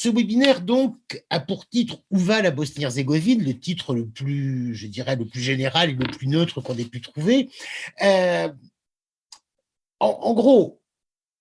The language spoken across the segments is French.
ce webinaire donc a pour titre « Où va la Bosnie-Herzégovine ?» le titre le plus, je dirais, le plus général et le plus neutre qu'on ait pu trouver. En gros,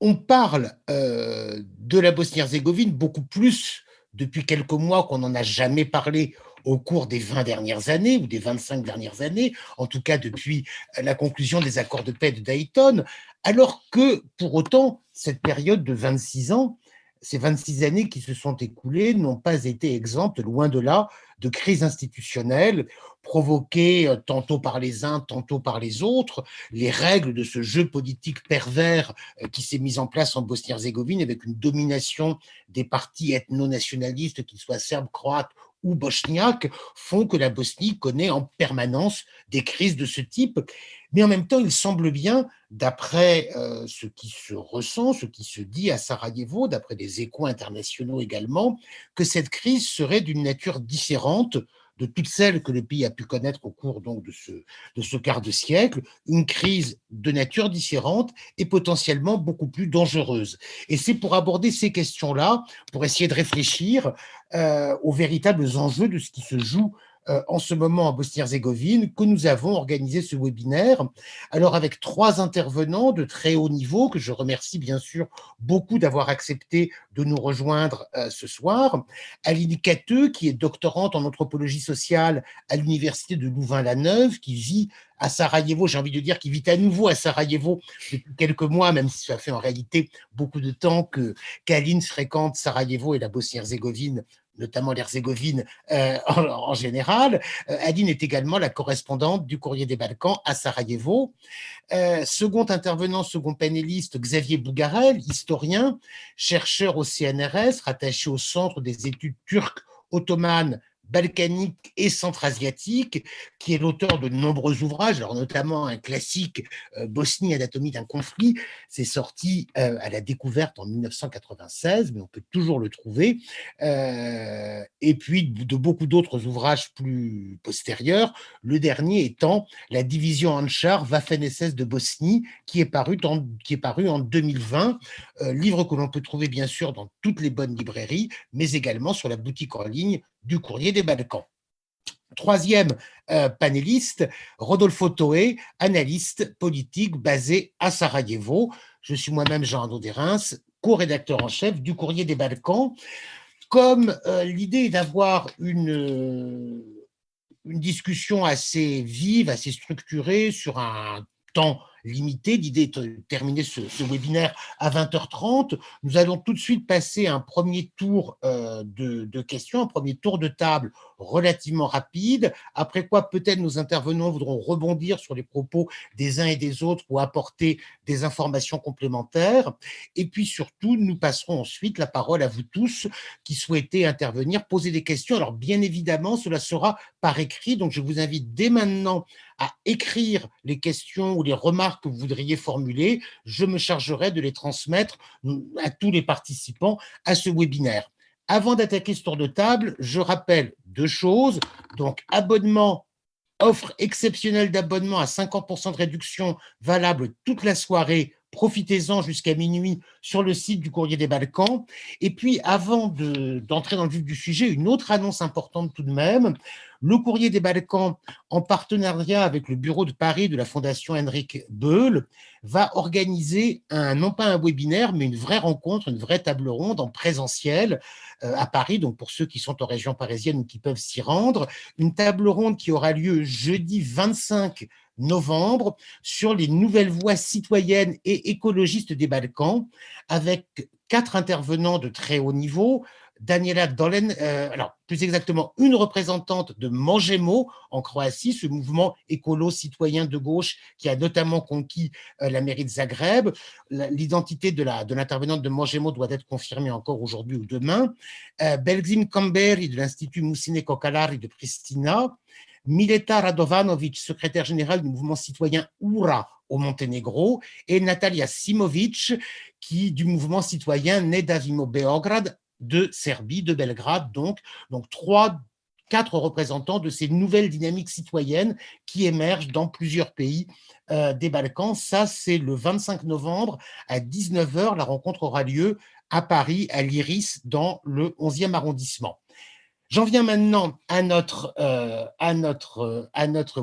on parle de la Bosnie-Herzégovine beaucoup plus depuis quelques mois qu'on n'en a jamais parlé au cours des 20 dernières années ou des 25 dernières années, en tout cas depuis la conclusion des accords de paix de Dayton, alors que pour autant, cette période de 26 ans, ces 26 années qui se sont écoulées n'ont pas été exemptes, loin de là, de crises institutionnelles provoquées tantôt par les uns, tantôt par les autres. Les règles de ce jeu politique pervers qui s'est mis en place en Bosnie-Herzégovine avec une domination des partis ethno-nationalistes, qu'ils soient serbes, croates ou bosniaques, font que la Bosnie connaît en permanence des crises de ce type. Mais en même temps, il semble bien, d'après ce qui se ressent, ce qui se dit à Sarajevo, d'après des échos internationaux également, que cette crise serait d'une nature différente de toutes celles que le pays a pu connaître au cours donc de ce quart de siècle, une crise de nature différente et potentiellement beaucoup plus dangereuse. Et c'est pour aborder ces questions-là, pour essayer de réfléchir aux véritables enjeux de ce qui se joue en ce moment en Bosnie-Herzégovine, que nous avons organisé ce webinaire. Alors avec 3 intervenants de très haut niveau, que je remercie bien sûr beaucoup d'avoir accepté de nous rejoindre ce soir. Aline Cateux, qui est doctorante en anthropologie sociale à l'université de Louvain-la-Neuve, qui vit à Sarajevo, j'ai envie de dire qui vit à nouveau à Sarajevo depuis quelques mois, même si ça fait en réalité beaucoup de temps qu'Aline fréquente Sarajevo et la Bosnie-Herzégovine, notamment l'Herzégovine en général. Aline est également la correspondante du Courrier des Balkans à Sarajevo. Second intervenant, second panéliste, Xavier Bougarel, historien, chercheur au CNRS, rattaché au Centre des études turques, ottomanes, balkaniques et centra-asiatiques, qui est l'auteur de nombreux ouvrages, alors notamment un classique, Bosnie, anatomie d'un conflit, c'est sorti à la découverte en 1996, mais on peut toujours le trouver, et puis de beaucoup d'autres ouvrages plus postérieurs, le dernier étant la division Anchar, Waffen-SS de Bosnie, qui est paru en 2020, livre que l'on peut trouver bien sûr dans toutes les bonnes librairies, mais également sur la boutique en ligne du Courrier des Balkans. Troisième panéliste, Rodolfo Toé, analyste politique basé à Sarajevo. Je suis moi-même Jean Arnaud-Desrins, co-rédacteur en chef du Courrier des Balkans. Comme l'idée est d'avoir une discussion assez vive, assez structurée sur un temps limité. L'idée est de terminer ce webinaire à 20h30. Nous allons tout de suite passer un premier tour de questions, un premier tour de table relativement rapide, après quoi peut-être nos intervenants voudront rebondir sur les propos des uns et des autres ou apporter des informations complémentaires. Et puis surtout, nous passerons ensuite la parole à vous tous qui souhaitez intervenir, poser des questions. Alors bien évidemment, cela sera par écrit, donc je vous invite dès maintenant à écrire les questions ou les remarques que vous voudriez formuler. Je me chargerai de les transmettre à tous les participants à ce webinaire. Avant d'attaquer ce tour de table, je rappelle 2 choses. Donc, abonnement, offre exceptionnelle d'abonnement à 50% de réduction valable toute la soirée. Profitez-en jusqu'à minuit sur le site du Courrier des Balkans. Et puis, avant d'entrer dans le vif du sujet, une autre annonce importante tout de même. Le Courrier des Balkans, en partenariat avec le bureau de Paris de la Fondation Henrik Böll, va organiser non pas un webinaire, mais une vraie rencontre, une vraie table ronde en présentiel à Paris, donc pour ceux qui sont en région parisienne ou qui peuvent s'y rendre, une table ronde qui aura lieu jeudi 25 novembre sur les nouvelles voies citoyennes et écologistes des Balkans, avec 4 intervenants de très haut niveau. Daniela Dolen, alors plus exactement une représentante de Možemo en Croatie, ce mouvement écolo-citoyen de gauche qui a notamment conquis la mairie de Zagreb. L'identité de l'intervenante de Možemo doit être confirmée encore aujourd'hui ou demain. Belgzim Kamberi de l'Institut Musine Kokalari de Pristina. Mileta Radovanovic, secrétaire générale du mouvement citoyen URA au Monténégro, et Natalia Simovic, du mouvement citoyen Ne Davimo Beograd de Serbie, de Belgrade, donc 4 représentants de ces nouvelles dynamiques citoyennes qui émergent dans plusieurs pays des Balkans. Ça, c'est le 25 novembre à 19h. La rencontre aura lieu à Paris, à l'Iris, dans le 11e arrondissement. J'en viens maintenant à notre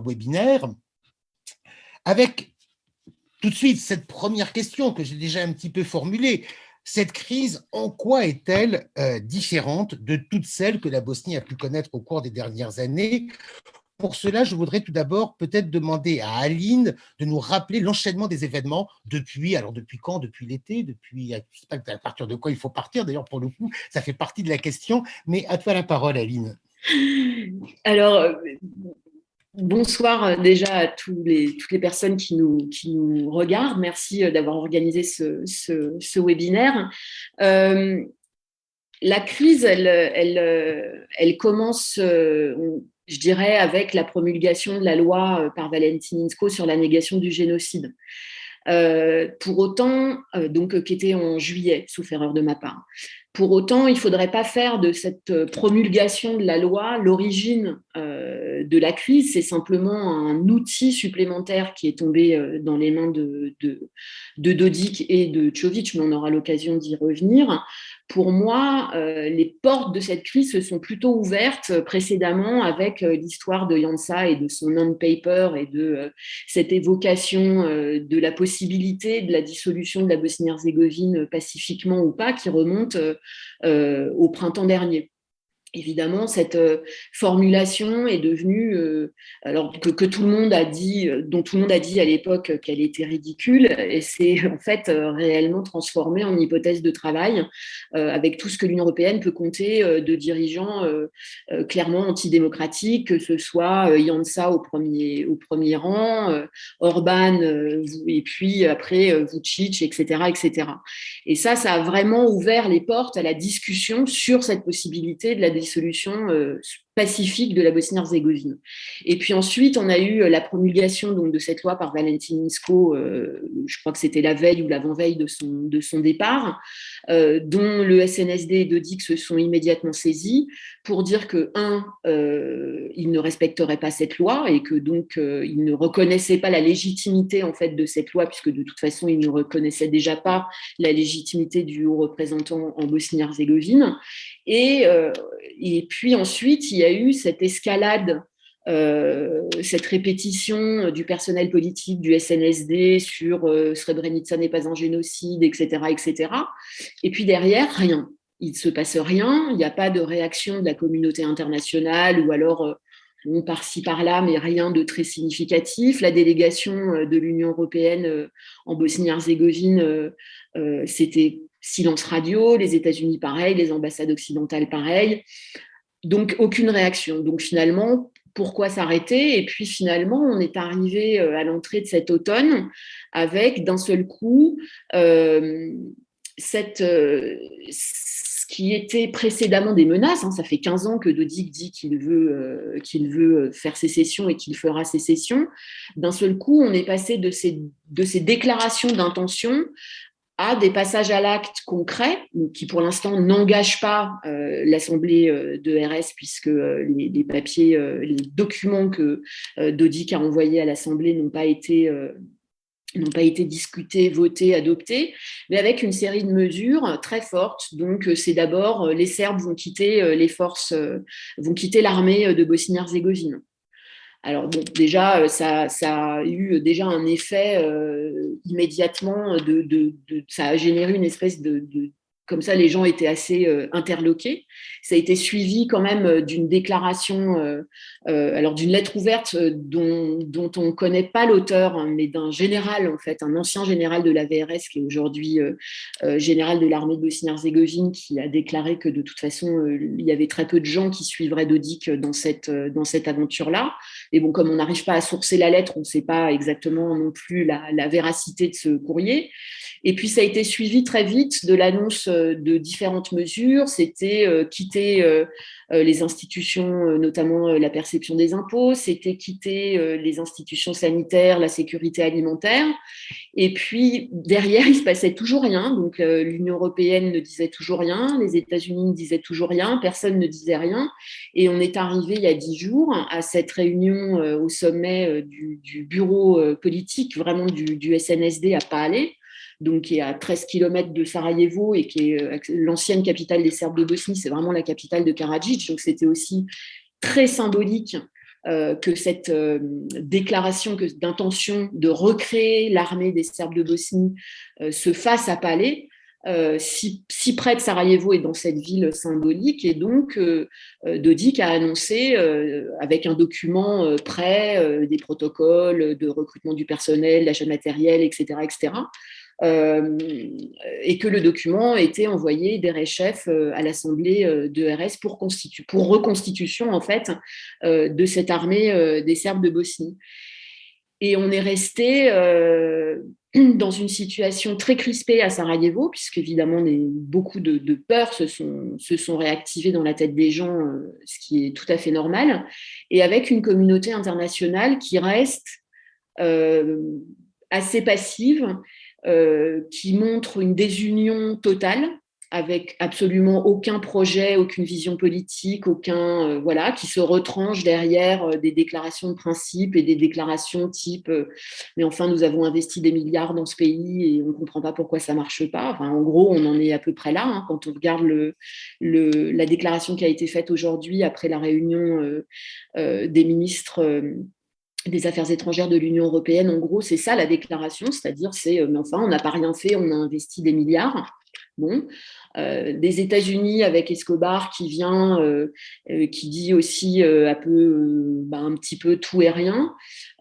webinaire, avec tout de suite cette première question que j'ai déjà un petit peu formulée. Cette crise, en quoi est-elle différente de toutes celles que la Bosnie a pu connaître au cours des dernières années? Pour cela, je voudrais tout d'abord peut-être demander à Aline de nous rappeler l'enchaînement des événements depuis quand? Depuis l'été? Depuis, je ne sais pas à partir de quoi il faut partir, d'ailleurs, pour le coup, ça fait partie de la question, mais à toi la parole, Aline. Alors, bonsoir déjà à toutes les personnes qui nous regardent. Merci d'avoir organisé ce webinaire. Euh, la crise, elle commence, je dirais, avec la promulgation de la loi par Valentin Inzko sur la négation du génocide. Pour autant, donc qui était en juillet, sauf erreur de ma part. Pour autant, il ne faudrait pas faire de cette promulgation de la loi l'origine de la crise. C'est simplement un outil supplémentaire qui est tombé dans les mains de Dodik et de Čović, mais on aura l'occasion d'y revenir. Pour moi, les portes de cette crise se sont plutôt ouvertes précédemment avec l'histoire de Janša et de son non-paper et de cette évocation de la possibilité de la dissolution de la Bosnie-Herzégovine pacifiquement ou pas, qui remonte au printemps dernier. Évidemment, cette formulation est devenue, alors que tout le monde a dit, dont tout le monde a dit à l'époque qu'elle était ridicule, et c'est en fait réellement transformé en hypothèse de travail, avec tout ce que l'Union européenne peut compter de dirigeants clairement antidémocratiques, que ce soit Janša au premier rang, Orban, et puis après Vučić, etc., etc. Et ça a vraiment ouvert les portes à la discussion sur cette possibilité de la dissolution pacifique de la Bosnie-Herzégovine. Et puis ensuite, on a eu la promulgation donc, de cette loi par Valentin Inzko, je crois que c'était la veille ou l'avant-veille de son départ, dont le SNSD et Dodik se sont immédiatement saisis pour dire que, ils ne respecteraient pas cette loi et que donc ils ne reconnaissaient pas la légitimité en fait de cette loi, puisque de toute façon, ils ne reconnaissaient déjà pas la légitimité du haut représentant en Bosnie-Herzégovine. Et puis ensuite, il y a eu cette escalade, cette répétition du personnel politique du SNSD sur Srebrenica n'est pas un génocide, etc., etc. Et puis derrière, rien. Il ne se passe rien, il n'y a pas de réaction de la communauté internationale ou alors par-ci par-là, mais rien de très significatif. La délégation de l'Union européenne en Bosnie-Herzégovine, c'était silence radio, les États-Unis pareil, les ambassades occidentales pareil. Donc aucune réaction. Donc finalement, pourquoi s'arrêter? Et puis finalement, on est arrivé à l'entrée de cet automne avec d'un seul coup ce qui était précédemment des menaces. Ça fait 15 ans que Dodik dit qu'il veut faire sécession et qu'il fera sécession. D'un seul coup, on est passé de ces déclarations d'intention à des passages à l'acte concrets, qui pour l'instant n'engagent pas l'Assemblée de RS, puisque les papiers, les documents que Dodik a envoyés à l'Assemblée n'ont pas été discutés, votés, adoptés, mais avec une série de mesures très fortes. Donc, c'est d'abord les Serbes vont quitter vont quitter l'armée de Bosnie-Herzégovine. Alors bon, déjà, ça a eu déjà un effet immédiatement, ça a généré une espèce comme ça, les gens étaient assez interloqués. Ça a été suivi quand même d'une déclaration, alors d'une lettre ouverte dont on ne connaît pas l'auteur, hein, mais d'un général, en fait, un ancien général de la VRS qui est aujourd'hui général de l'armée de Bosnie-Herzégovine, qui a déclaré que de toute façon, il y avait très peu de gens qui suivraient Dodik dans cette aventure-là. Et bon, comme on n'arrive pas à sourcer la lettre, on ne sait pas exactement non plus la véracité de ce courrier. Et puis, ça a été suivi très vite de l'annonce de différentes mesures. C'était quitter les institutions, notamment la perception des impôts. C'était quitter les institutions sanitaires, la sécurité alimentaire. Et puis, derrière, il ne se passait toujours rien. Donc, l'Union européenne ne disait toujours rien. Les États-Unis ne disaient toujours rien. Personne ne disait rien. Et on est arrivé il y a 10 jours à cette réunion au sommet du bureau politique, vraiment du SNSD à pas aller, donc qui est à 13 km de Sarajevo et qui est l'ancienne capitale des Serbes de Bosnie, c'est vraiment la capitale de Karadzic, donc c'était aussi très symbolique que cette déclaration d'intention de recréer l'armée des Serbes de Bosnie se fasse à Palais, si près de Sarajevo et dans cette ville symbolique. Et donc, Dodik a annoncé, avec un document prêt, des protocoles de recrutement du personnel, d'achat de matériel, etc., etc., et que le document était envoyé d'Erechef à l'Assemblée de RS pour reconstitution en fait de cette armée des Serbes de Bosnie. Et on est resté dans une situation très crispée à Sarajevo, puisqu'évidemment beaucoup de peurs se sont réactivées dans la tête des gens, ce qui est tout à fait normal, et avec une communauté internationale qui reste assez passive, qui montre une désunion totale, avec absolument aucun projet, aucune vision politique, voilà, qui se retranche derrière des déclarations de principe et des déclarations type mais enfin nous avons investi des milliards dans ce pays et on ne comprend pas pourquoi ça ne marche pas. Enfin, en gros, on en est à peu près là, hein, quand on regarde la déclaration qui a été faite aujourd'hui après la réunion des ministres des Affaires étrangères de l'Union européenne. En gros, c'est ça la déclaration, c'est-à-dire mais enfin, on n'a pas rien fait, on a investi des milliards. Bon, des États-Unis avec Escobar qui vient, qui dit aussi un petit peu tout et rien.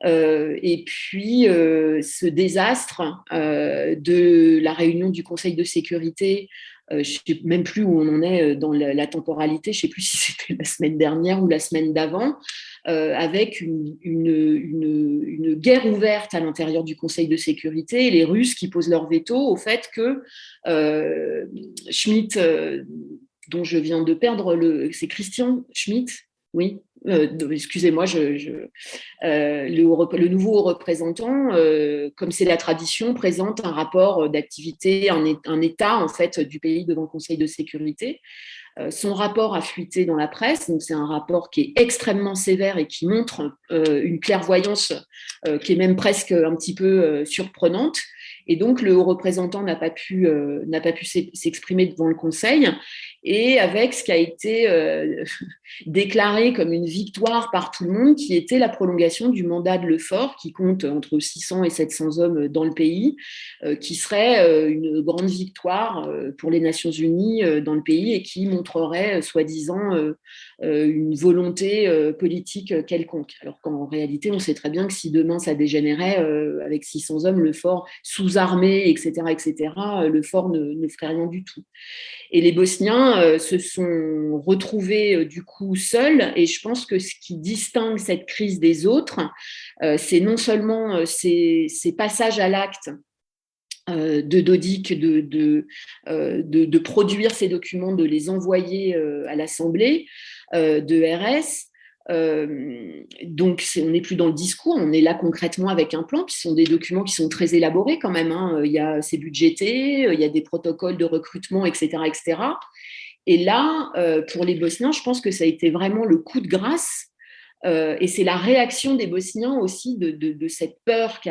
Et puis ce désastre de la réunion du Conseil de sécurité. Je ne sais même plus où on en est dans la temporalité, je ne sais plus si c'était la semaine dernière ou la semaine d'avant, avec une guerre ouverte à l'intérieur du Conseil de sécurité, et les Russes qui posent leur veto au fait que Schmitt, dont je viens de perdre c'est Christian Schmitt, oui, excusez-moi, le nouveau représentant, comme c'est la tradition, présente un rapport d'activité, un état en fait du pays devant le Conseil de sécurité. Son rapport a fuité dans la presse, donc c'est un rapport qui est extrêmement sévère et qui montre une clairvoyance qui est même presque un petit peu surprenante. Et donc le haut représentant n'a pas pu s'exprimer devant le Conseil, et avec ce qui a été déclaré comme une victoire par tout le monde, qui était la prolongation du mandat de Lefort, qui compte entre 600 et 700 hommes dans le pays, qui serait une grande victoire pour les Nations Unies dans le pays, et qui montrerait soi-disant une volonté politique quelconque. Alors qu'en réalité, on sait très bien que si demain ça dégénérait avec 600 hommes, Lefort sous-armé, etc., Lefort ne ferait rien du tout. Et les Bosniens se sont retrouvés du coup seuls, et je pense que ce qui distingue cette crise des autres, c'est non seulement ces passages à l'acte de Dodik de produire ces documents, de les envoyer à l'Assemblée de RS. Donc, on n'est plus dans le discours, on est là concrètement avec un plan, puis ce sont des documents qui sont très élaborés quand même, hein. C'est budgété, il y a des protocoles de recrutement, etc., etc. Et là, pour les Bosniens, je pense que ça a été vraiment le coup de grâce. Et c'est la réaction des Bosniens aussi de cette peur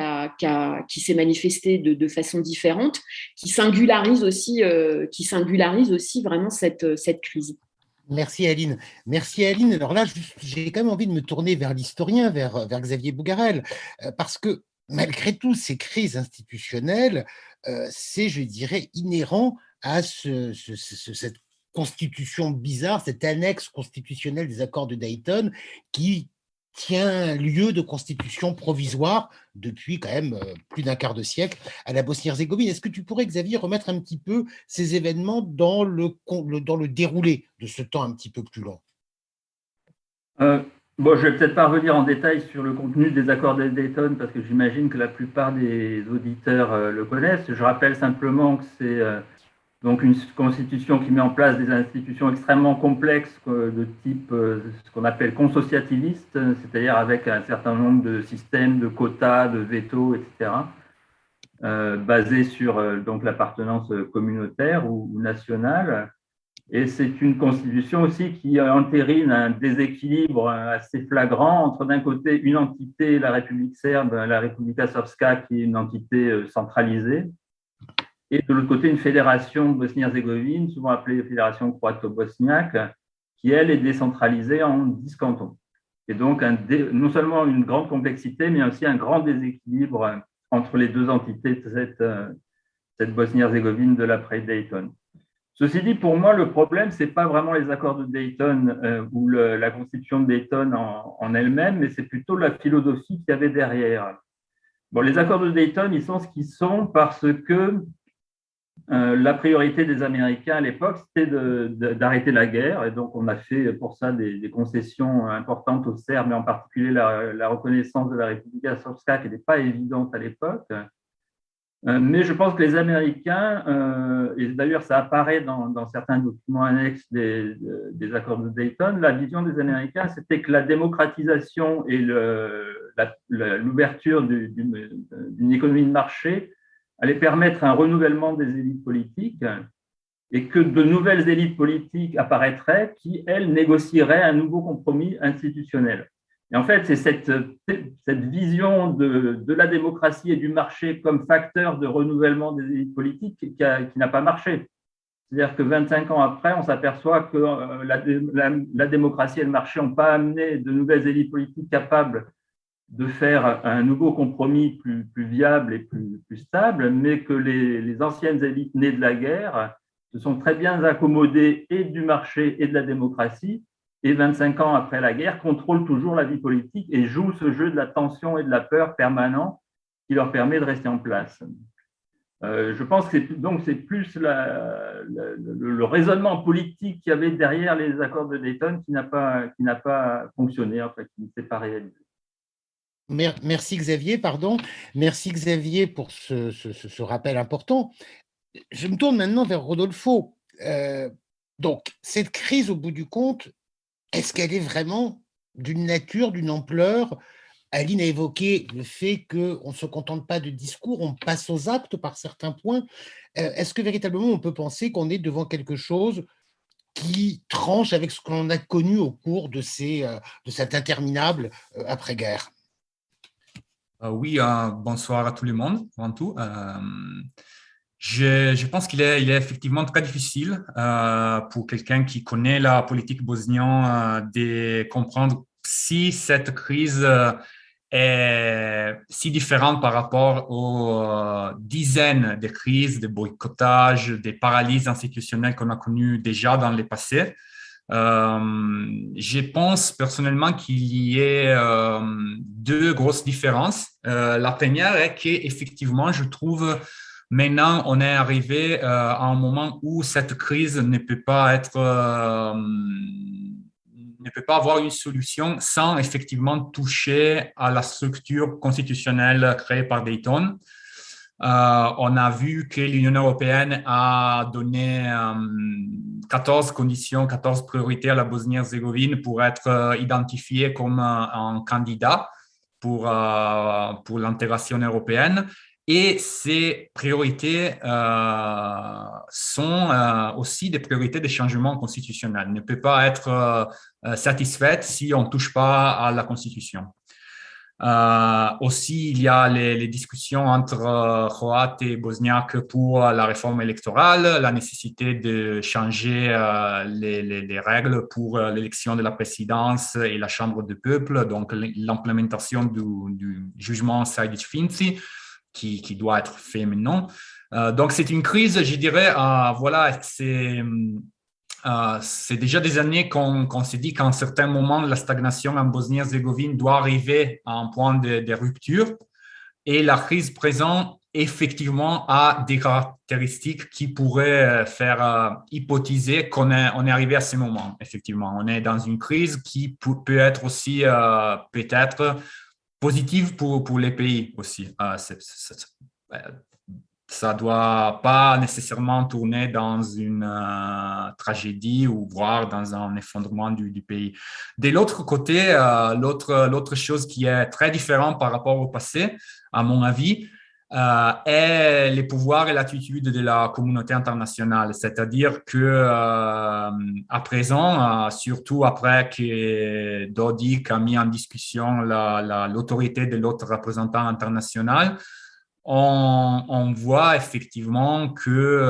qui s'est manifestée de façon différente, qui singularise aussi vraiment cette crise. Merci Aline. Merci Aline. Alors là, j'ai quand même envie de me tourner vers l'historien, vers Xavier Bougarel, parce que malgré tout, ces crises institutionnelles, c'est, je dirais, inhérent à cette constitution bizarre, cette annexe constitutionnelle des accords de Dayton qui tient lieu de constitution provisoire depuis quand même plus d'un quart de siècle à la Bosnie-Herzégovine. Est-ce que tu pourrais, Xavier, remettre un petit peu ces événements dans le déroulé de ce temps un petit peu plus long? Je ne vais peut-être pas revenir en détail sur le contenu des accords de Dayton parce que j'imagine que la plupart des auditeurs le connaissent. Je rappelle simplement que c'est donc une constitution qui met en place des institutions extrêmement complexes de type ce qu'on appelle consociativiste, c'est-à-dire avec un certain nombre de systèmes de quotas, de veto, etc., basés sur donc l'appartenance communautaire ou nationale. Et c'est une constitution aussi qui entérine un déséquilibre assez flagrant entre d'un côté une entité, la République serbe, la Republika Srpska, qui est une entité centralisée, et de l'autre côté, une fédération Bosnie-Herzégovine, souvent appelée Fédération croato-bosniaque, qui, elle, est décentralisée en 10 cantons. Et donc, non seulement une grande complexité, mais aussi un grand déséquilibre entre les deux entités de cette Bosnie-Herzégovine de l'après-Dayton. Ceci dit, pour moi, le problème, ce n'est pas vraiment les accords de Dayton ou la constitution de Dayton en elle-même, mais c'est plutôt la philosophie qu'il y avait derrière. Bon, les accords de Dayton, ils sont ce qu'ils sont parce que la priorité des Américains à l'époque, c'était d'arrêter la guerre. Et donc, on a fait pour ça des concessions importantes aux Serbes, mais en particulier la reconnaissance de la République Srpska, qui n'était pas évidente à l'époque. Mais je pense que les Américains, et d'ailleurs ça apparaît dans certains documents annexes des accords de Dayton, la vision des Américains, c'était que la démocratisation et l'ouverture d'une économie de marché allait permettre un renouvellement des élites politiques et que de nouvelles élites politiques apparaîtraient qui, elles, négocieraient un nouveau compromis institutionnel. Et en fait, c'est cette vision de la démocratie et du marché comme facteur de renouvellement des élites politiques qui n'a pas marché. C'est-à-dire que 25 ans après, on s'aperçoit que la démocratie et le marché n'ont pas amené de nouvelles élites politiques capables de faire un nouveau compromis plus viable et plus stable, mais que les anciennes élites nées de la guerre se sont très bien accommodées et du marché et de la démocratie, et 25 ans après la guerre, contrôlent toujours la vie politique et jouent ce jeu de la tension et de la peur permanent qui leur permet de rester en place. Je pense que c'est plus le raisonnement politique qu'il y avait derrière les accords de Dayton qui n'a pas fonctionné, en fait, qui ne s'est pas réalisé. Merci Xavier, pardon. Merci Xavier pour ce rappel important. Je me tourne maintenant vers Rodolfo. Donc, cette crise, au bout du compte, est-ce qu'elle est vraiment d'une nature, d'une ampleur? Aline a évoqué le fait qu'on ne se contente pas de discours, on passe aux actes par certains points. Est-ce que véritablement on peut penser qu'on est devant quelque chose qui tranche avec ce qu'on a connu au cours de cette interminable après-guerre? Oui, bonsoir à tout le monde, avant tout. Je pense qu'il est effectivement très difficile pour quelqu'un qui connaît la politique bosnienne de comprendre si cette crise est si différente par rapport aux dizaines de crises, de boycottages, des paralyses institutionnelles qu'on a connues déjà dans le passé. Je pense personnellement qu'il y ait deux grosses différences. La première est qu'effectivement, je trouve maintenant, on est arrivé à un moment où cette crise ne peut pas avoir une solution sans effectivement toucher à la structure constitutionnelle créée par Dayton. On a vu que l'Union européenne a donné 14 conditions, 14 priorités à la Bosnie-Herzégovine pour être identifiée comme un candidat pour l'intégration européenne. Et ces priorités sont aussi des priorités de changement constitutionnel. Ne peut pas être satisfaite si on ne touche pas à la Constitution. Aussi, il y a les discussions entre Croates et Bosniaques pour la réforme électorale, la nécessité de changer les règles pour l'élection de la présidence et la Chambre du peuple, donc l'implémentation du jugement Sejdić-Finci qui doit être fait maintenant. Donc, c'est une crise, je dirais, voilà, c'est déjà des années qu'on s'est dit qu'à un certain moment, la stagnation en Bosnie-Herzégovine doit arriver à un point de rupture. Et la crise présente, effectivement, a des caractéristiques qui pourraient faire hypothéser qu'on est arrivé à ce moment, effectivement. On est dans une crise qui peut être aussi peut-être positive pour les pays aussi. Ça ne doit pas nécessairement tourner dans une tragédie ou voire dans un effondrement du pays. De l'autre côté, l'autre chose qui est très différente par rapport au passé, à mon avis, est les pouvoirs et l'attitude de la communauté internationale. C'est-à-dire que à présent, surtout après que Dodik a mis en discussion l'autorité de l'autre représentant international, on voit effectivement que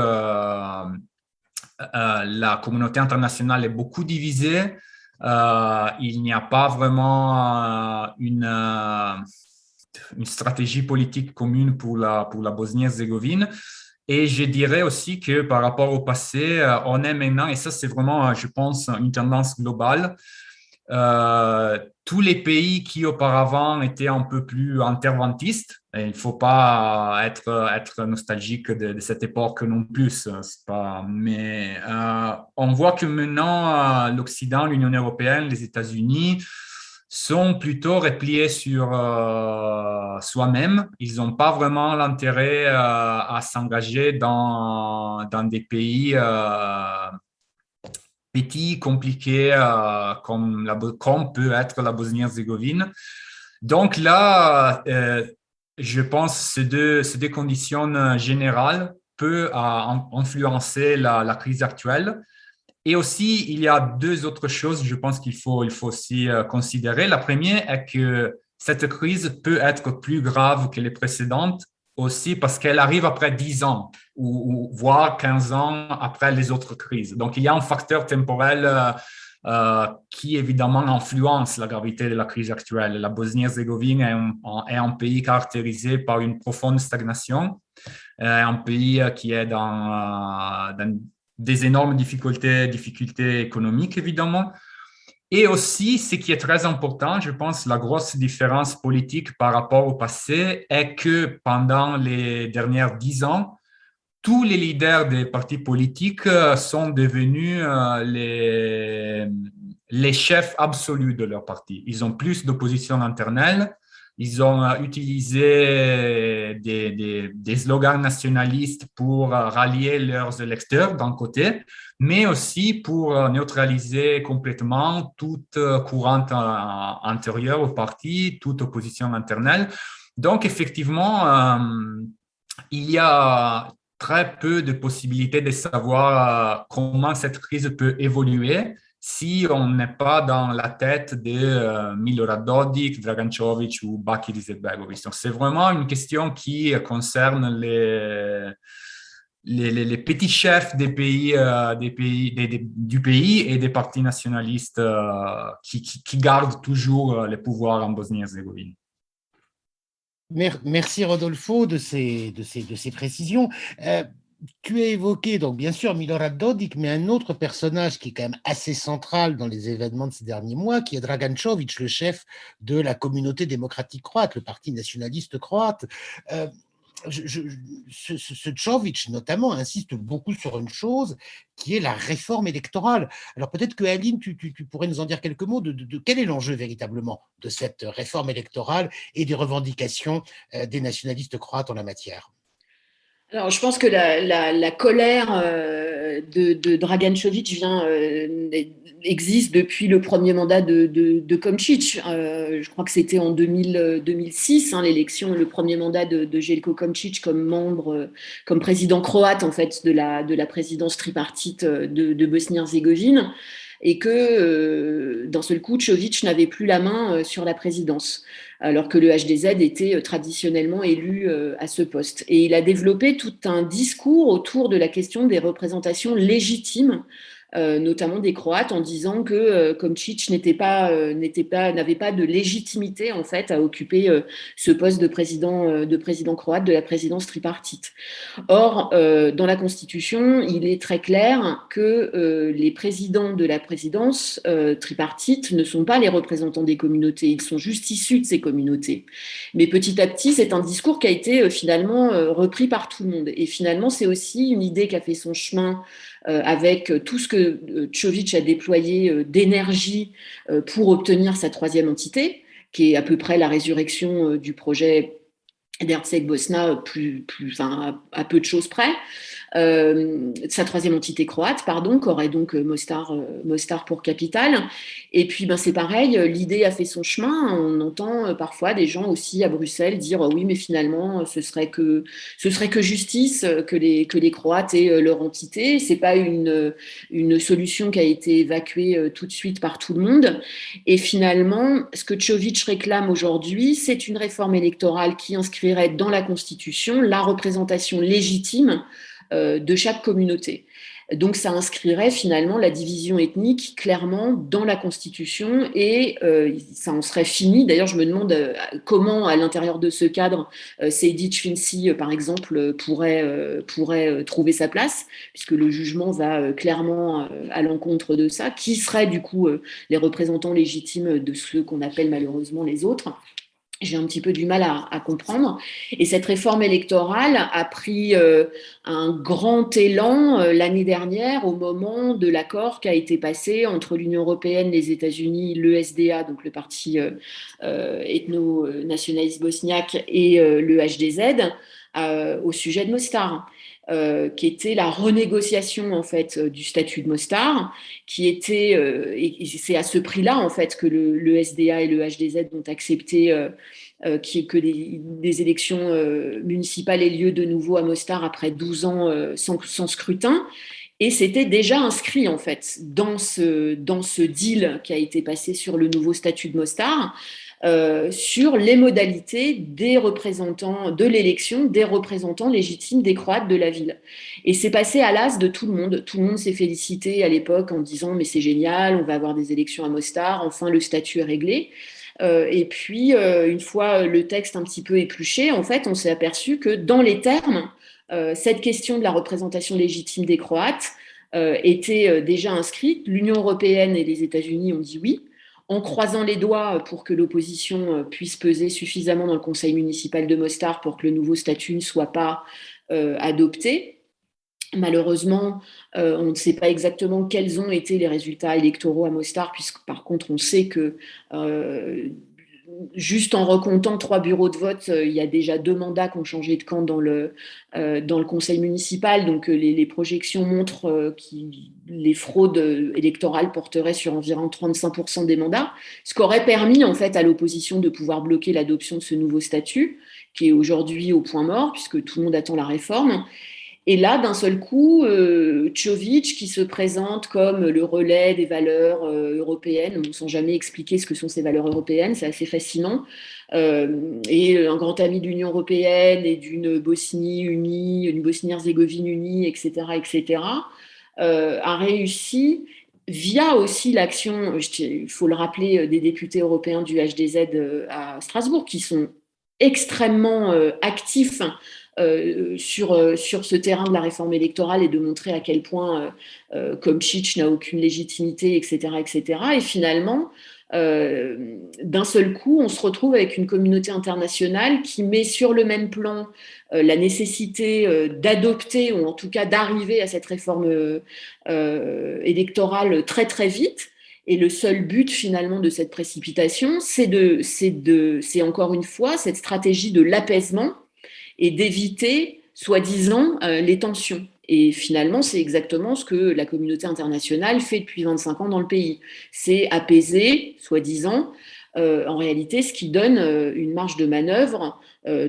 la communauté internationale est beaucoup divisée. Il n'y a pas vraiment une stratégie politique commune pour la Bosnie-Herzégovine. Et je dirais aussi que par rapport au passé, on est maintenant, et ça c'est vraiment, je pense, une tendance globale, tous les pays qui auparavant étaient un peu plus interventistes, et il ne faut pas être nostalgique de cette époque non plus, c'est pas, mais on voit que maintenant l'Occident, l'Union européenne, les États-Unis sont plutôt repliés sur soi-même. Ils n'ont pas vraiment l'intérêt à s'engager dans des pays petits, compliqués, comme peut être la Bosnie-Herzégovine. Donc là, je pense que ces deux conditions générales peuvent influencer la crise actuelle. Et aussi, il y a deux autres choses, je pense qu'il faut aussi considérer. La première est que cette crise peut être plus grave que les précédentes aussi parce qu'elle arrive après 10 ans ou voire 15 ans après les autres crises. Donc, il y a un facteur temporel qui évidemment influence la gravité de la crise actuelle. La Bosnie-Herzégovine est un pays caractérisé par une profonde stagnation, un pays qui est dans des énormes difficultés économiques, évidemment. Et aussi, ce qui est très important, je pense, la grosse différence politique par rapport au passé est que pendant les dernières 10 ans, tous les leaders des partis politiques sont devenus les chefs absolus de leur parti. Ils ont plus d'opposition interne. Ils ont utilisé des slogans nationalistes pour rallier leurs électeurs d'un côté, mais aussi pour neutraliser complètement toute courante intérieure au parti, toute opposition interne. Donc, effectivement, il y a très peu de possibilités de savoir comment cette crise peut évoluer si on n'est pas dans la tête de Milorad Dodik, Dragan Čović ou Bakir Izetbegović. Donc, c'est vraiment une question qui concerne les petits chefs du pays et des partis nationalistes qui gardent toujours le pouvoir en Bosnie-Herzégovine. Merci Rodolfo de ces précisions. Tu as évoqué donc bien sûr Milorad Dodik, mais un autre personnage qui est quand même assez central dans les événements de ces derniers mois, qui est Dragan Čović, le chef de la communauté démocratique croate, le parti nationaliste croate. Ce Čović, notamment, insiste beaucoup sur une chose qui est la réforme électorale. Alors peut-être que Aline, tu pourrais nous en dire quelques mots de quel est l'enjeu véritablement de cette réforme électorale et des revendications des nationalistes croates en la matière. Alors, je pense que la colère de Dragan Čović existe depuis le premier mandat de Komšić. Je crois que c'était en 2006, l'élection, le premier mandat de Željko Komšić comme président croate en fait de la présidence tripartite de Bosnie-Herzégovine. Et que d'un seul coup, Čović n'avait plus la main sur la présidence, alors que le HDZ était traditionnellement élu à ce poste. Et il a développé tout un discours autour de la question des représentations légitimes, notamment des Croates, en disant que Komšić n'avait pas de légitimité en fait à occuper ce poste de président croate de la présidence tripartite. Or, dans la Constitution, il est très clair que les présidents de la présidence tripartite ne sont pas les représentants des communautés, ils sont juste issus de ces communautés. Mais petit à petit, c'est un discours qui a été finalement repris par tout le monde. Et finalement, c'est aussi une idée qui a fait son chemin avec tout ce que Čović a déployé d'énergie pour obtenir sa troisième entité, qui est à peu près la résurrection du projet d'Herceg Bosna, à peu de choses près. sa troisième entité croate, pardon, qu'aurait donc Mostar pour capitale. Et puis, c'est pareil, l'idée a fait son chemin. On entend parfois des gens aussi à Bruxelles dire oui, mais finalement, ce serait que justice que les Croates aient leur entité. C'est pas une solution qui a été évacuée tout de suite par tout le monde. Et finalement, ce que Čović réclame aujourd'hui, c'est une réforme électorale qui inscrirait dans la Constitution la représentation légitime de chaque communauté. Donc ça inscrirait finalement la division ethnique clairement dans la Constitution et ça en serait fini. D'ailleurs, je me demande comment, à l'intérieur de ce cadre, Sejdić Finci, par exemple, pourrait trouver sa place, puisque le jugement va clairement à l'encontre de ça. Qui seraient du coup les représentants légitimes de ceux qu'on appelle malheureusement les autres ? J'ai un petit peu du mal à comprendre. Et cette réforme électorale a pris un grand élan l'année dernière au moment de l'accord qui a été passé entre l'Union européenne, les États-Unis, le SDA, donc le parti ethno-nationaliste bosniaque, et le HDZ au sujet de Mostar. Qui était la renégociation en fait du statut de Mostar, qui était et c'est à ce prix-là en fait que le SDA et le HDZ ont accepté que des élections municipales aient lieu de nouveau à Mostar après 12 ans sans scrutin. Et c'était déjà inscrit en fait dans ce deal qui a été passé sur le nouveau statut de Mostar. Sur les modalités des représentants de l'élection des représentants légitimes des Croates de la ville. Et c'est passé à l'as de tout le monde. Tout le monde s'est félicité à l'époque en disant mais c'est génial, on va avoir des élections à Mostar, enfin le statut est réglé. Et puis, une fois le texte un petit peu épluché, en fait, on s'est aperçu que dans les termes, cette question de la représentation légitime des Croates était déjà inscrite. L'Union européenne et les États-Unis ont dit oui, en croisant les doigts pour que l'opposition puisse peser suffisamment dans le conseil municipal de Mostar pour que le nouveau statut ne soit pas adopté. Malheureusement, on ne sait pas exactement quels ont été les résultats électoraux à Mostar, puisque par contre, on sait que juste en recomptant 3 bureaux de vote, il y a déjà 2 mandats qui ont changé de camp dans le conseil municipal. Donc, les projections montrent que les fraudes électorales porteraient sur environ 35% des mandats, ce qui aurait permis en fait à l'opposition de pouvoir bloquer l'adoption de ce nouveau statut, qui est aujourd'hui au point mort, puisque tout le monde attend la réforme. Et là, d'un seul coup, Čović, qui se présente comme le relais des valeurs européennes, sans jamais expliquer ce que sont ces valeurs européennes, c'est assez fascinant, et un grand ami de l'Union européenne et d'une Bosnie unie, une Bosnie-Herzégovine unie, etc., a réussi, via aussi l'action, il faut le rappeler, des députés européens du HDZ à Strasbourg, qui sont extrêmement actifs sur ce terrain de la réforme électorale et de montrer à quel point Komšić n'a aucune légitimité, etc., etc. Et finalement, d'un seul coup, on se retrouve avec une communauté internationale qui met sur le même plan la nécessité d'adopter, ou en tout cas d'arriver à cette réforme électorale très très vite. Et le seul but finalement de cette précipitation, c'est encore une fois cette stratégie de l'apaisement et d'éviter, soi-disant, les tensions. Et finalement, c'est exactement ce que la communauté internationale fait depuis 25 ans dans le pays. C'est apaiser, soi-disant, en réalité, ce qui donne une marge de manœuvre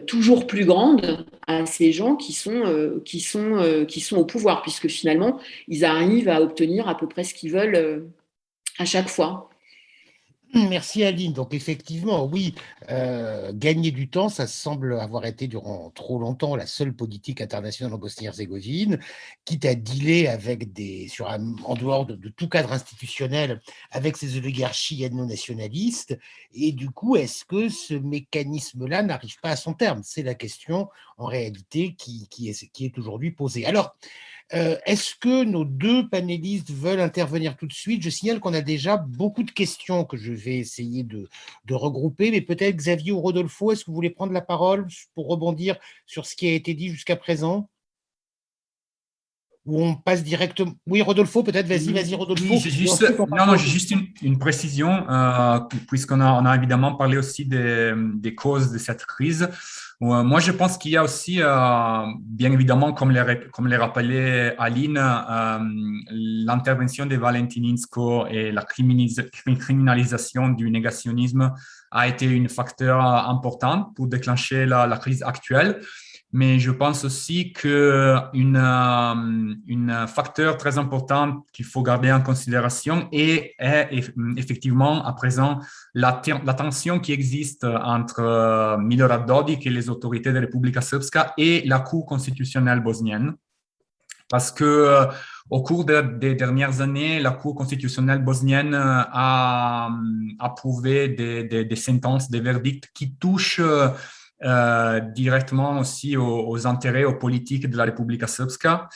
toujours plus grande à ces gens qui sont au pouvoir, puisque finalement, ils arrivent à obtenir à peu près ce qu'ils veulent à chaque fois. Merci Aline. Donc effectivement, oui, gagner du temps, ça semble avoir été durant trop longtemps la seule politique internationale en Bosnie-Herzégovine, quitte à dealer avec en dehors de tout cadre institutionnel avec ces oligarchies ethno-nationalistes. Et du coup, est-ce que ce mécanisme-là n'arrive pas à son terme? C'est la question en réalité qui est aujourd'hui posée. Alors, est-ce que nos 2 panélistes veulent intervenir tout de suite? Je signale qu'on a déjà beaucoup de questions que je vais essayer de regrouper, mais peut-être Xavier ou Rodolfo, est-ce que vous voulez prendre la parole pour rebondir sur ce qui a été dit jusqu'à présent? ou on passe directement? Oui, Rodolfo, peut-être, vas-y, Rodolfo. Oui, j'ai juste une précision, puisqu'on a évidemment parlé aussi des causes de cette crise. Moi, je pense qu'il y a aussi, bien évidemment, comme les rappelait Aline, l'intervention de Valentin Inzko et la criminalisation du négationnisme a été un facteur important pour déclencher la crise actuelle. Mais je pense aussi qu'un facteur très important qu'il faut garder en considération est effectivement à présent la tension qui existe entre Milorad Dodik et les autorités de Republika Srpska et la Cour constitutionnelle bosnienne. Parce que au cours des dernières années, la Cour constitutionnelle bosnienne a approuvé des sentences, des verdicts qui touchent directement aussi aux intérêts, aux politiques de la Republika Srpska.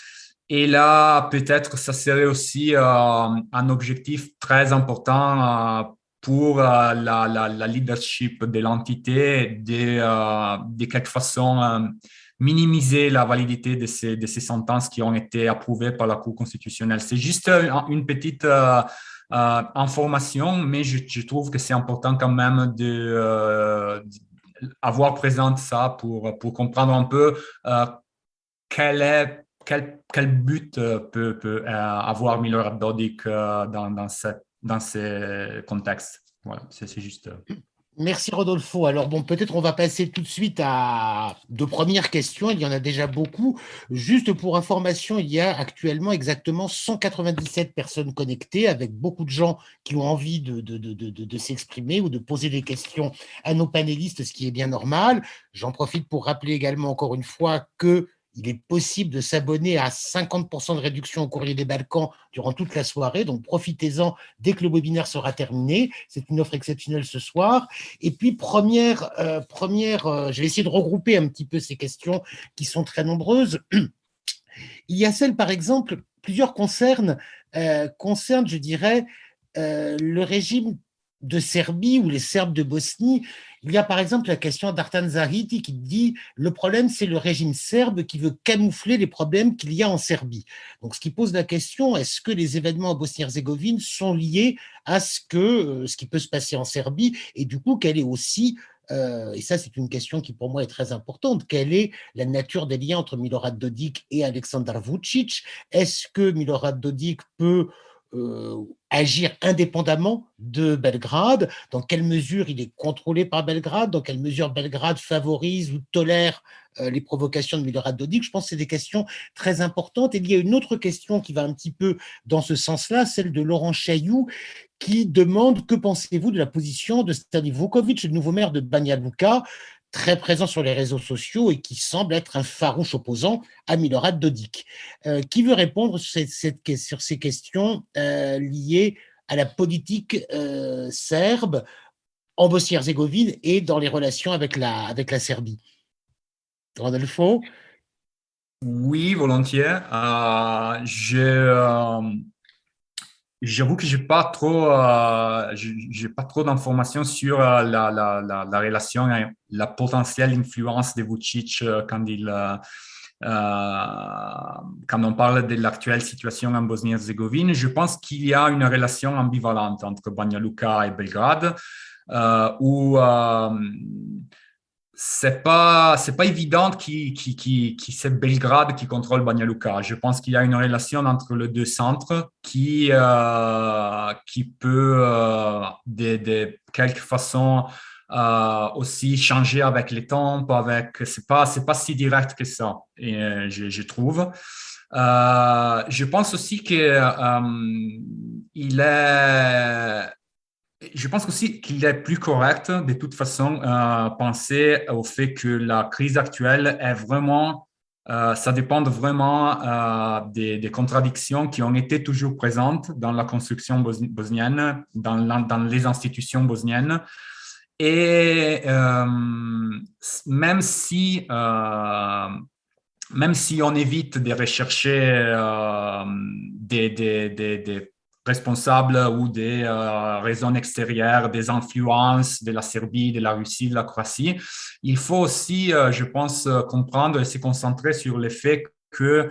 Et là, peut-être, ça serait aussi un objectif très important pour la leadership de l'entité, de quelque façon minimiser la validité de ces sentences qui ont été approuvées par la Cour constitutionnelle. C'est juste une petite information, mais je trouve que c'est important quand même avoir présent ça pour comprendre un peu quel but peut avoir Milorad Dodik dans ces contextes. Voilà, c'est juste. Merci Rodolfo. Alors bon, peut-être on va passer tout de suite à de premières questions. Il y en a déjà beaucoup. Juste pour information, il y a actuellement exactement 197 personnes connectées, avec beaucoup de gens qui ont envie de s'exprimer ou de poser des questions à nos panélistes, ce qui est bien normal. J'en profite pour rappeler également encore une fois que il est possible de s'abonner à 50% de réduction au courrier des Balkans durant toute la soirée. Donc, profitez-en dès que le webinaire sera terminé. C'est une offre exceptionnelle ce soir. Et puis, je vais essayer de regrouper un petit peu ces questions qui sont très nombreuses. Il y a celle, par exemple, plusieurs concernent, je dirais, le régime de Serbie ou les Serbes de Bosnie. Il y a par exemple la question d'Artan Zahiti qui dit « Le problème, c'est le régime serbe qui veut camoufler les problèmes qu'il y a en Serbie ». Donc, ce qui pose la question, est-ce que les événements en Bosnie-Herzégovine sont liés à ce qui peut se passer en Serbie? Et du coup, quelle est aussi, et ça c'est une question qui pour moi est très importante, quelle est la nature des liens entre Milorad Dodik et Aleksandar Vučić? Est-ce que Milorad Dodik peut agir indépendamment de Belgrade? Dans quelle mesure il est contrôlé par Belgrade? Dans quelle mesure Belgrade favorise ou tolère les provocations de Milorad Dodik? Je pense que c'est des questions très importantes. Et il y a une autre question qui va un petit peu dans ce sens-là, celle de Laurent Chailloux, qui demande « Que pensez-vous de la position de Stani Vuković, le nouveau maire de Banja Luka, très présent sur les réseaux sociaux et qui semble être un farouche opposant à Milorad Dodik ». Qui veut répondre sur ces questions liées à la politique serbe en Bosnie-Herzégovine et dans les relations avec la Serbie? Rodolfo? Oui, volontiers. J'avoue que j'ai pas trop d'informations sur la relation, la potentielle influence de Vučić quand on parle de l'actuelle situation en Bosnie-Herzégovine. Je pense qu'il y a une relation ambivalente entre Banja Luka et Belgrade, où c'est pas évident que c'est Belgrade qui contrôle Banja Luka. Je pense qu'il y a une relation entre les deux centres qui peut de quelque façon aussi changer avec les temps. C'est pas si direct que ça, je trouve. Je pense aussi que je pense aussi qu'il est plus correct, de toute façon, penser au fait que la crise actuelle est vraiment, ça dépend vraiment des contradictions qui ont été toujours présentes dans la construction bosnienne, dans les institutions bosniennes. Et même si on évite de rechercher des responsables ou des raisons extérieures, des influences de la Serbie, de la Russie, de la Croatie, il faut aussi, je pense, comprendre et se concentrer sur le fait que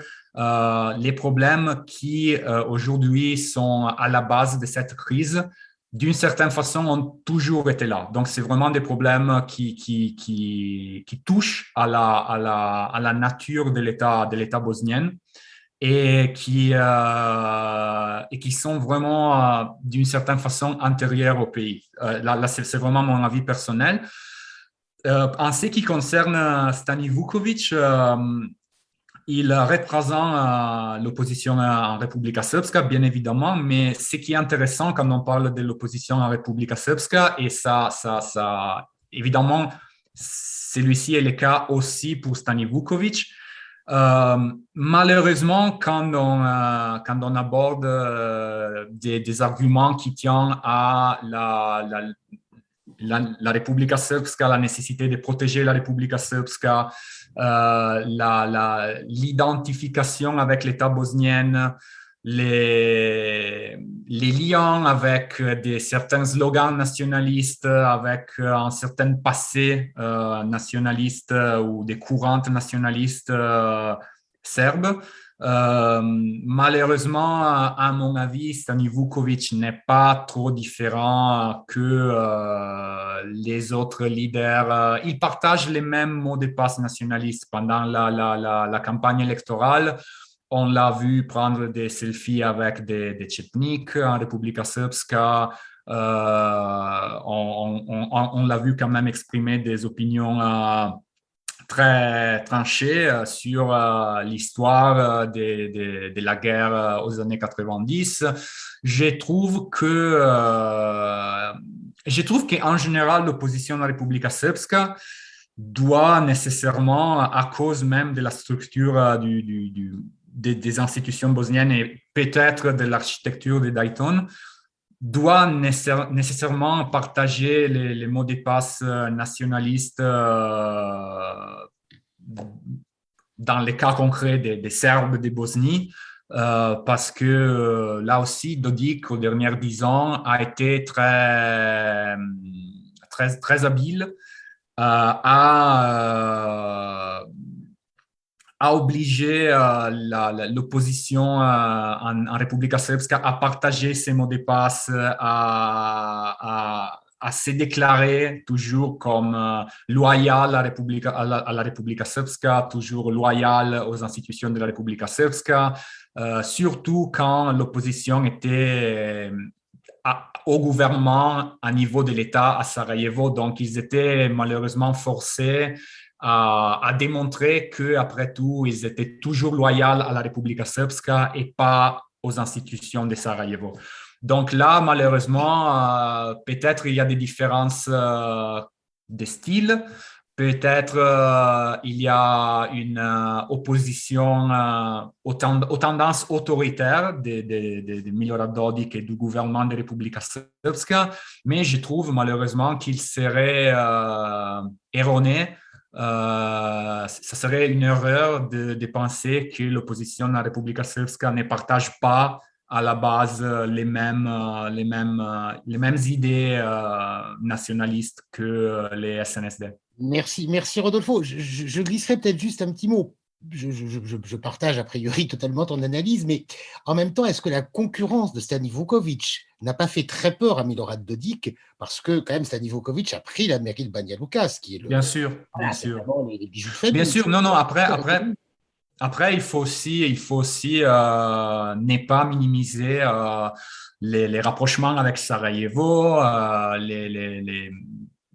les problèmes qui aujourd'hui sont à la base de cette crise, d'une certaine façon, ont toujours été là. Donc, c'est vraiment des problèmes qui touchent à la nature de l'État bosnien et qui sont vraiment, d'une certaine façon, antérieurs au pays. Là c'est vraiment mon avis personnel. En ce qui concerne Stani Vuković, il représente l'opposition en Republika Srpska, bien évidemment, mais ce qui est intéressant quand on parle de l'opposition en Republika Srpska, et ça évidemment, celui-ci est le cas aussi pour Stani Vuković. Malheureusement, quand on aborde des arguments qui tiennent à la Republika Srpska, la nécessité de protéger la Republika Srpska, l'identification avec l'État bosnien, les liens avec certains slogans nationalistes, avec un certain passé nationaliste ou des courants nationalistes serbes. Malheureusement, à mon avis, Stani Vuković n'est pas trop différent que les autres leaders. Il partage les mêmes mots de passe nationalistes pendant la campagne électorale. On l'a vu prendre des selfies avec des Tchetniks en Republika Srpska. On l'a vu quand même exprimer des opinions très tranchées sur l'histoire de la guerre aux années 90. Je trouve qu'en général, l'opposition à la Republika Srpska doit nécessairement, à cause même de la structure des institutions bosniennes et peut-être de l'architecture de Dayton, doit nécessairement partager les mots de passe nationalistes dans les cas concrets des Serbes de Bosnie, parce que là aussi, Dodik, aux dernières 10 ans, a été très habile à obliger l'opposition en Republika Srpska à partager ses mots de passe, à se déclarer toujours comme loyal à la Republika Srpska, toujours loyal aux institutions de la Republika Srpska, surtout quand l'opposition était au gouvernement à niveau de l'État à Sarajevo. Donc, ils étaient malheureusement forcés à démontrer qu'après tout, ils étaient toujours loyaux à la Republika Srpska et pas aux institutions de Sarajevo. Donc là, malheureusement, peut-être il y a des différences de style, peut-être il y a une opposition aux tendances autoritaires de Milorad Dodik et du gouvernement de Republika Srpska, mais je trouve malheureusement qu'il serait erroné. Ça serait une erreur de penser que l'opposition à la Republika Srpska ne partage pas à la base les mêmes idées nationalistes que les SNSD. Merci Rodolfo. Je glisserai peut-être juste un petit mot. Je partage a priori totalement ton analyse, mais en même temps, est-ce que la concurrence de Stani Vuković n'a pas fait très peur à Milorad Dodik, parce que quand même Stani Vuković a pris la mairie de Banja Luka, ce qui est bien sûr. Les bijoux de famille. Bien sûr, non, après, il faut aussi ne pas minimiser les rapprochements avec Sarajevo,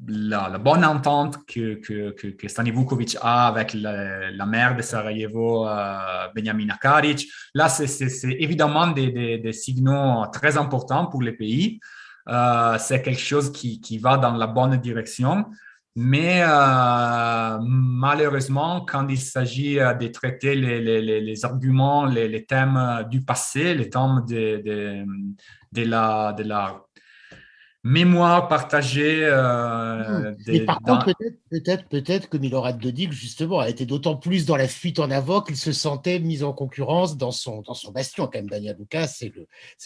la bonne entente que Stani Vuković a avec la maire de Sarajevo, Benjamina Karić. Là, c'est évidemment des signaux très importants pour le pays. C'est quelque chose qui va dans la bonne direction. Mais malheureusement, quand il s'agit de traiter les arguments, les thèmes du passé, les thèmes de la mémoire partagée. Mais par contre, peut-être que Milorad Dodik, justement, a été d'autant plus dans la fuite en avant qu'il se sentait mis en concurrence dans son bastion. Quand même, Banja Luka, c'est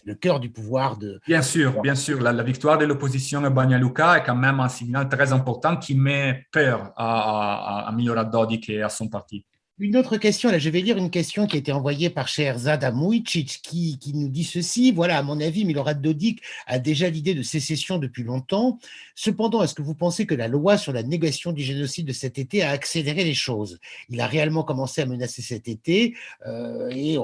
le cœur du pouvoir de... Bien sûr. La victoire de l'opposition à Banja Luka est quand même un signal très important qui met peur à Milorad Dodik et à son parti. Une autre question, là, je vais lire une question qui a été envoyée par Scheherazade Amouičić qui nous dit ceci. Voilà, à mon avis, Milorad Dodik a déjà l'idée de sécession depuis longtemps. Cependant, est-ce que vous pensez que la loi sur la négation du génocide de cet été a accéléré les choses? Il a réellement commencé à menacer cet été et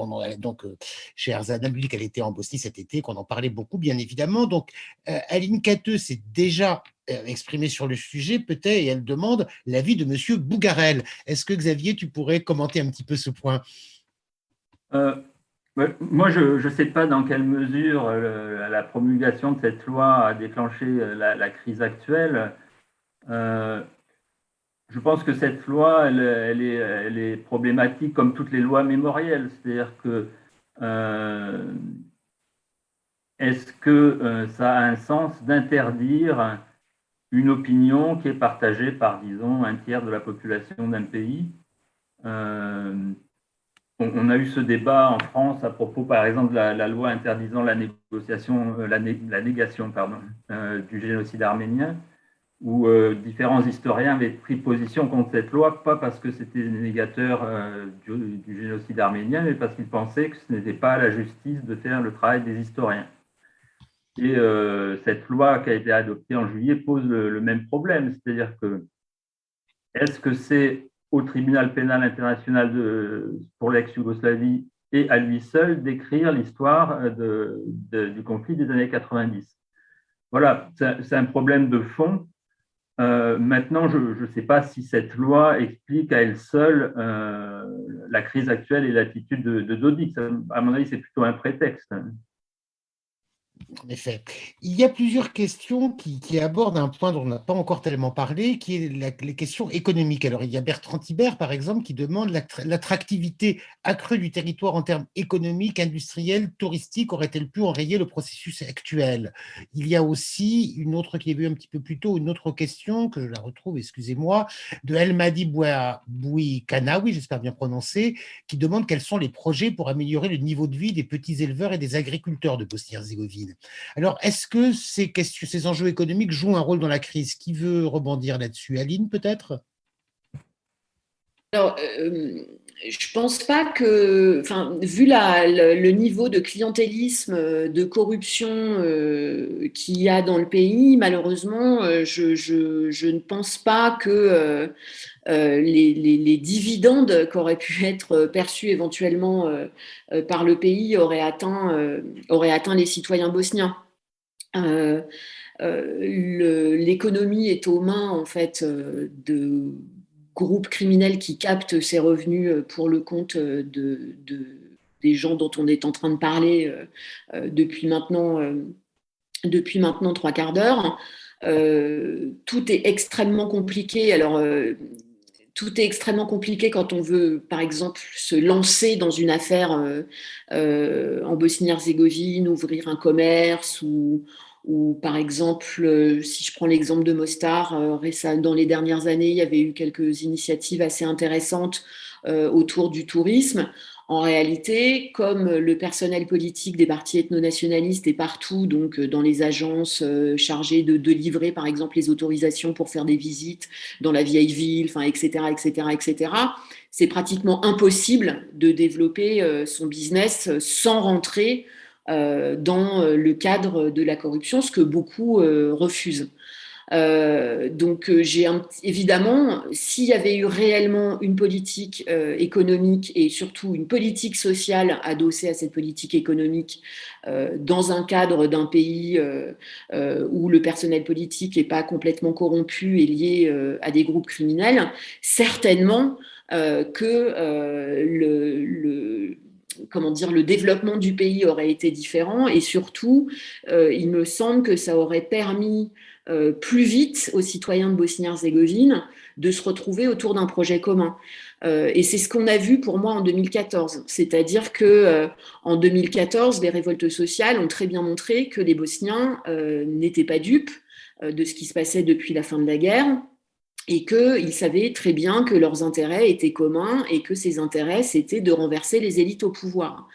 Scheherazade nous dit qu'elle était en Bosnie cet été, qu'on en parlait beaucoup, bien évidemment. Donc, Aline Cateux s'est déjà exprimée sur le sujet, peut-être, et elle demande l'avis de Monsieur Bougarel. Est-ce que Xavier, tu pourrais commenter un petit peu ce point? Moi, je ne sais pas dans quelle mesure la promulgation de cette loi a déclenché la crise actuelle. Je pense que cette loi, elle est problématique comme toutes les lois mémorielles. C'est-à-dire que est-ce que ça a un sens d'interdire une opinion qui est partagée par, disons, un tiers de la population d'un pays? On a eu ce débat en France à propos, par exemple, de la loi interdisant la négation du génocide arménien, où différents historiens avaient pris position contre cette loi, pas parce que c'était négateur du génocide arménien, mais parce qu'ils pensaient que ce n'était pas à la justice de faire le travail des historiens. Et cette loi qui a été adoptée en juillet pose le même problème, c'est-à-dire que est-ce que c'est au tribunal pénal international pour l'ex-Yougoslavie et à lui seul d'écrire l'histoire du conflit des années 90? Voilà, c'est un problème de fond. Maintenant, je ne sais pas si cette loi explique à elle seule la crise actuelle et l'attitude de Dodik. À mon avis, c'est plutôt un prétexte. En effet. Il y a plusieurs questions qui abordent un point dont on n'a pas encore tellement parlé, qui est les questions économiques. Alors, il y a Bertrand Thibert, par exemple, qui demande l'attractivité accrue du territoire en termes économiques, industriels, touristiques aurait-elle pu enrayer le processus actuel? Il y a aussi une autre qui est vue un petit peu plus tôt, une autre question, que je la retrouve, excusez-moi, de Elmadi Bouikanaoui, j'espère bien prononcer, qui demande quels sont les projets pour améliorer le niveau de vie des petits éleveurs et des agriculteurs de Bosnie-Herzégovine. Alors, est-ce que ces enjeux économiques jouent un rôle dans la crise? Qui veut rebondir là-dessus? Aline, peut-être? Alors, je pense pas que, enfin, vu le niveau de clientélisme, de corruption qu'il y a dans le pays, malheureusement, je ne pense pas que les dividendes qu'auraient pu être perçus éventuellement par le pays auraient atteint les citoyens bosniens. L'économie est aux mains en fait de groupes criminels qui captent ces revenus pour le compte des gens dont on est en train de parler depuis maintenant 3/4 d'heure. Tout est extrêmement compliqué. Alors, tout est extrêmement compliqué quand on veut, par exemple, se lancer dans une affaire en Bosnie-Herzégovine, ouvrir un commerce ou par exemple, si je prends l'exemple de Mostar, dans les dernières années, il y avait eu quelques initiatives assez intéressantes autour du tourisme. En réalité, comme le personnel politique des partis ethno-nationalistes est partout, donc dans les agences chargées de livrer, par exemple, les autorisations pour faire des visites dans la vieille ville, etc., etc., etc., c'est pratiquement impossible de développer son business sans rentrer dans le cadre de la corruption, ce que beaucoup refusent. Donc, évidemment, s'il y avait eu réellement une politique économique et surtout une politique sociale adossée à cette politique économique dans un cadre d'un pays où le personnel politique n'est pas complètement corrompu et lié à des groupes criminels, certainement que le développement du pays aurait été différent et surtout, il me semble que ça aurait permis plus vite aux citoyens de Bosnie-Herzégovine de se retrouver autour d'un projet commun. Et c'est ce qu'on a vu pour moi en 2014. C'est-à-dire qu'en 2014, les révoltes sociales ont très bien montré que les Bosniens n'étaient pas dupes de ce qui se passait depuis la fin de la guerre et qu'ils savaient très bien que leurs intérêts étaient communs et que ces intérêts, c'était de renverser les élites au pouvoir.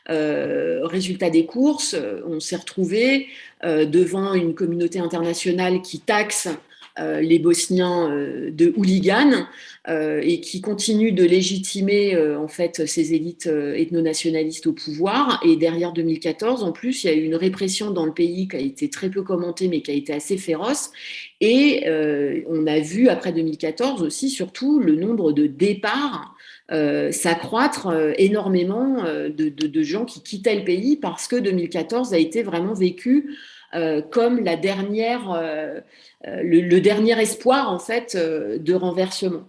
Résultat des courses, on s'est retrouvé devant une communauté internationale qui taxe les Bosniens de hooligans et qui continue de légitimer en fait ces élites ethno-nationalistes au pouvoir. Et derrière 2014, en plus, il y a eu une répression dans le pays qui a été très peu commentée, mais qui a été assez féroce. Et on a vu après 2014 aussi, surtout, le nombre de départs s'accroître énormément de gens qui quittaient le pays parce que 2014 a été vraiment vécu comme la dernière, le dernier espoir en fait de renversement.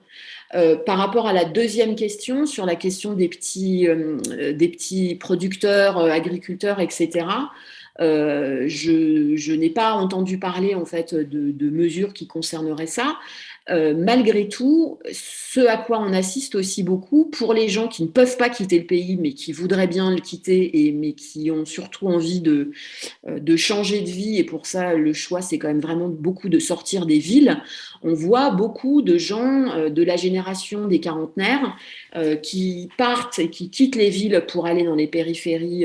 Par rapport à la deuxième question, sur la question des petits producteurs, agriculteurs, etc., je n'ai pas entendu parler en fait de mesures qui concerneraient ça. Malgré tout, ce à quoi on assiste aussi beaucoup, pour les gens qui ne peuvent pas quitter le pays, mais qui voudraient bien le quitter, mais qui ont surtout envie de changer de vie, et pour ça, le choix, c'est quand même vraiment beaucoup de sortir des villes. On voit beaucoup de gens de la génération des quarantenaires qui partent et qui quittent les villes pour aller dans les périphéries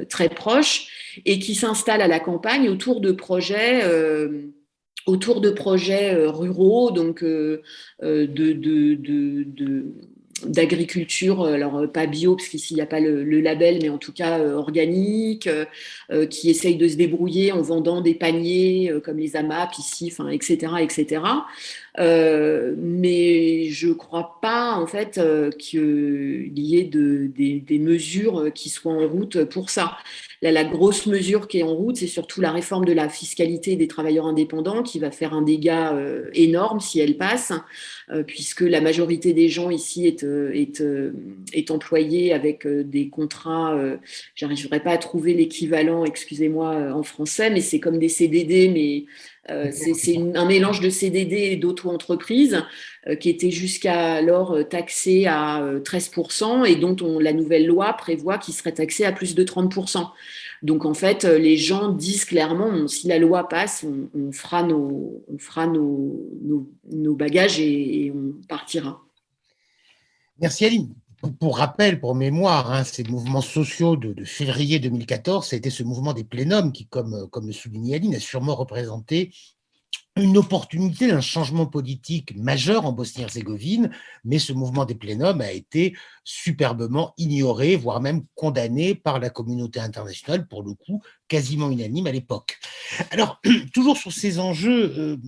très proches et qui s'installent à la campagne autour de projets ruraux, donc d'agriculture, alors pas bio, parce qu'ici il n'y a pas le label, mais en tout cas organique, qui essayent de se débrouiller en vendant des paniers comme les AMAP ici, etc., etc. Mais je ne crois pas en fait qu'il y ait des mesures qui soient en route pour ça. Là, la grosse mesure qui est en route, c'est surtout la réforme de la fiscalité des travailleurs indépendants qui va faire un dégât énorme si elle passe, puisque la majorité des gens ici est employée avec des contrats, j'arriverai pas à trouver l'équivalent, excusez-moi, en français, mais c'est comme des CDD, mais c'est un mélange de CDD et d'auto-entreprise qui était jusqu'alors taxé à 13% et dont la nouvelle loi prévoit qu'il serait taxé à plus de 30%. Donc en fait, les gens disent clairement, si la loi passe, on fera nos bagages et on partira. Merci Aline. Pour rappel, pour mémoire, hein, ces mouvements sociaux de février 2014, ça a été ce mouvement des plénums qui, comme le soulignait Aline, a sûrement représenté une opportunité d'un changement politique majeur en Bosnie-Herzégovine, mais ce mouvement des plénums a été superbement ignoré, voire même condamné par la communauté internationale, pour le coup quasiment unanime à l'époque. Alors, toujours sur ces enjeux,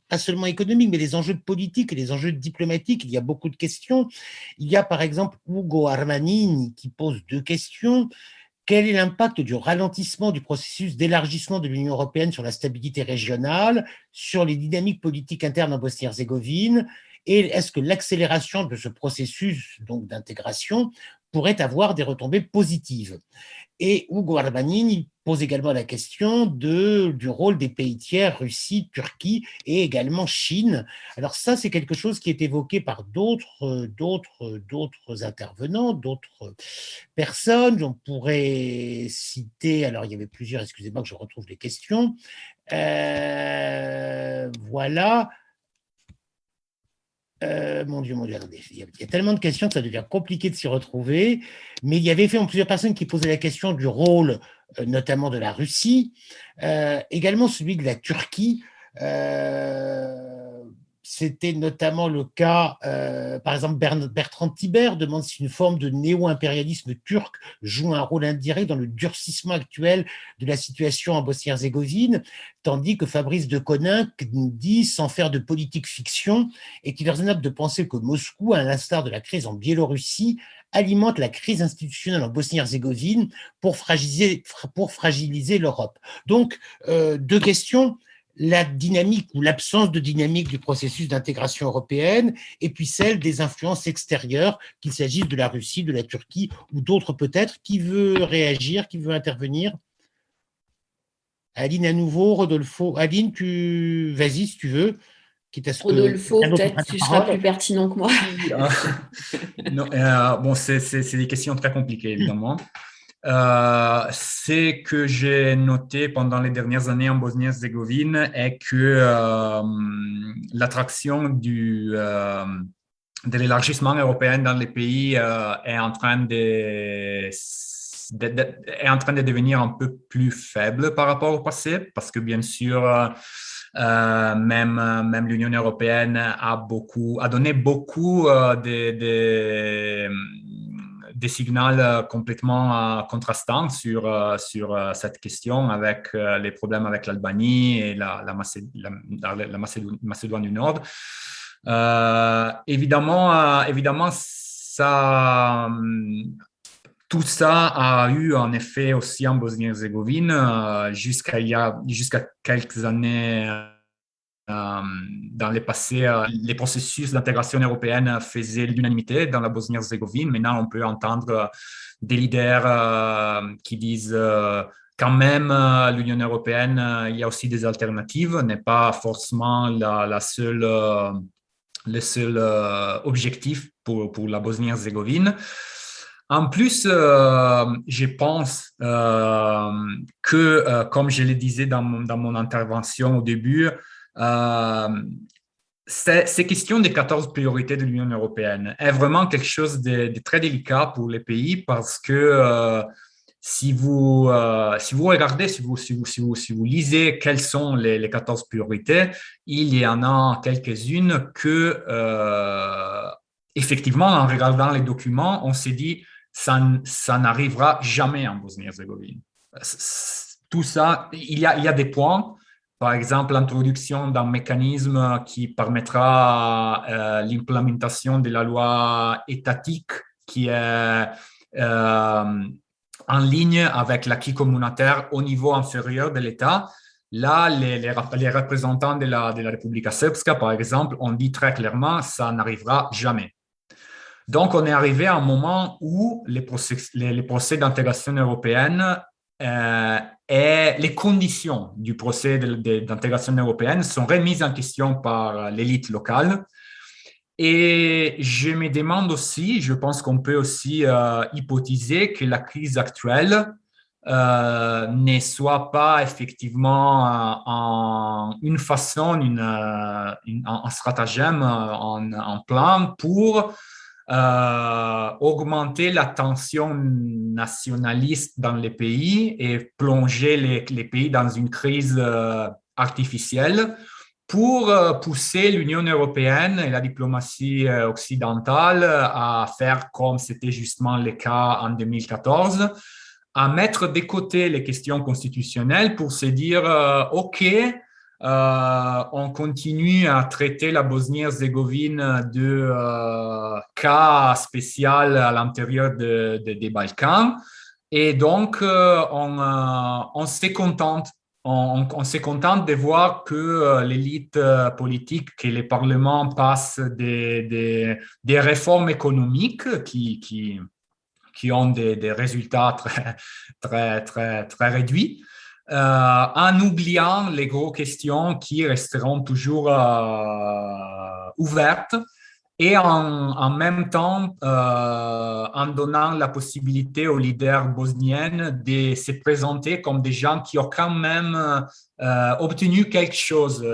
pas seulement économiques, mais les enjeux politiques et les enjeux diplomatiques, il y a beaucoup de questions. Il y a par exemple Ugo Armanini qui pose deux questions. Quel est l'impact du ralentissement du processus d'élargissement de l'Union européenne sur la stabilité régionale, sur les dynamiques politiques internes en Bosnie-Herzégovine, et est-ce que l'accélération de ce processus donc d'intégration pourrait avoir des retombées positives? Et Ugo Armanini pose également la question du rôle des pays tiers, Russie, Turquie et également Chine. Alors ça, c'est quelque chose qui est évoqué par d'autres intervenants, d'autres personnes. On pourrait citer, alors il y avait plusieurs, excusez-moi que je retrouve les questions. Voilà. Mon Dieu, attendez, il y a tellement de questions que ça devient compliqué de s'y retrouver, mais il y avait effectivement plusieurs personnes qui posaient la question du rôle, notamment de la Russie, également celui de la Turquie. C'était notamment le cas, par exemple, Bertrand Tiber demande si une forme de néo-impérialisme turc joue un rôle indirect dans le durcissement actuel de la situation en Bosnie-Herzégovine, tandis que Fabrice de Coninck nous dit, sans faire de politique fiction, est-il raisonnable de penser que Moscou, à l'instar de la crise en Biélorussie, alimente la crise institutionnelle en Bosnie-Herzégovine pour fragiliser l'Europe. Donc, deux questions. La dynamique ou l'absence de dynamique du processus d'intégration européenne, et puis celle des influences extérieures, qu'il s'agisse de la Russie, de la Turquie ou d'autres peut-être. Qui veut réagir, qui veut intervenir? Aline à nouveau, Rodolfo. Aline, vas-y si tu veux. Quitte à ce Rodolpho, que peut-être tu seras plus pertinent que moi. Non, bon, c'est des questions très compliquées, évidemment. Ce que j'ai noté pendant les dernières années en Bosnie-Herzégovine est que l'attraction de l'élargissement européen dans les pays est en train de devenir un peu plus faible par rapport au passé, parce que bien sûr, Même l'Union européenne a donné beaucoup des signaux complètement contrastants sur cette question, avec les problèmes avec l'Albanie et la Macédoine du Nord. Évidemment, tout ça a eu un effet aussi en Bosnie-Herzégovine jusqu'à quelques années. Dans le passé, les processus d'intégration européenne faisaient l'unanimité dans la Bosnie-Herzégovine. Maintenant, on peut entendre des leaders qui disent quand même l'Union européenne, il y a aussi des alternatives, n'est pas forcément le seul objectif pour la Bosnie-Herzégovine. En plus, je pense que, comme je le disais dans mon intervention au début, ces questions des 14 priorités de l'Union européenne est vraiment quelque chose de très délicat pour les pays, parce que si vous regardez, si vous lisez quelles sont les 14 priorités, il y en a quelques-unes que, effectivement, en regardant les documents, on s'est dit ça n'arrivera jamais en Bosnie-Herzégovine. Tout ça, il y a des points. Par exemple, l'introduction d'un mécanisme qui permettra l'implémentation de la loi étatique qui est en ligne avec l'acquis communautaire au niveau inférieur de l'État. Là, les représentants de la Republika Srpska, par exemple, ont dit très clairement que ça n'arrivera jamais. Donc, on est arrivé à un moment où les procès d'intégration européenne et les conditions du procès d'intégration européenne sont remises en question par l'élite locale. Et je me demande aussi, je pense qu'on peut aussi hypothéser que la crise actuelle ne soit pas effectivement une façon, un stratagème, un plan pour augmenter la tension nationaliste dans les pays et plonger les pays dans une crise artificielle pour pousser l'Union européenne et la diplomatie occidentale à faire comme c'était justement le cas en 2014, à mettre de côté les questions constitutionnelles pour se dire OK, on continue à traiter la Bosnie-Herzégovine de cas spécial à l'intérieur des Balkans, et donc on se contente. On se contente de voir que l'élite politique, que les parlements passent des réformes économiques qui ont des résultats très réduits, en oubliant les grosses questions qui resteront toujours ouvertes, et en même temps en donnant la possibilité aux leaders bosniens de se présenter comme des gens qui ont quand même obtenu quelque chose.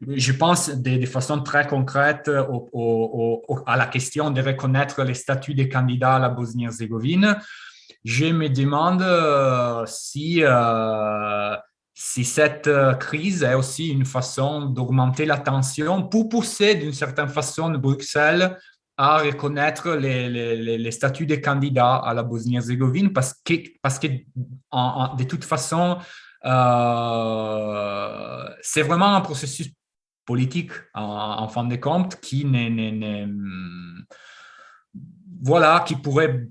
Je pense de façon très concrète à la question de reconnaître les statuts des candidats à la Bosnie-Herzégovine. Je me demande si cette crise est aussi une façon d'augmenter la tension pour pousser d'une certaine façon Bruxelles à reconnaître les statuts des candidats à la Bosnie-Herzégovine, parce que de toute façon, c'est vraiment un processus politique en fin de compte qui qui pourrait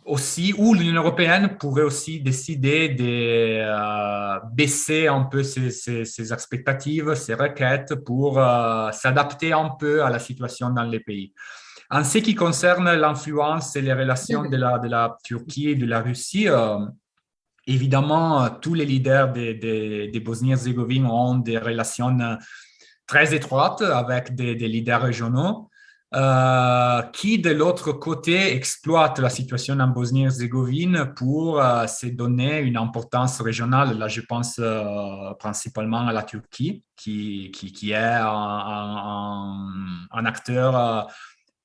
aussi, ou l'Union européenne pourrait aussi décider de baisser un peu ses expectatives, ses requêtes pour s'adapter un peu à la situation dans les pays. En ce qui concerne l'influence et les relations de la Turquie et de la Russie, évidemment, tous les leaders de Bosnie-Herzégovine ont des relations très étroites avec des leaders régionaux. Qui, de l'autre côté, exploite la situation en Bosnie-Herzégovine pour se donner une importance régionale. Là, je pense principalement à la Turquie, qui est un acteur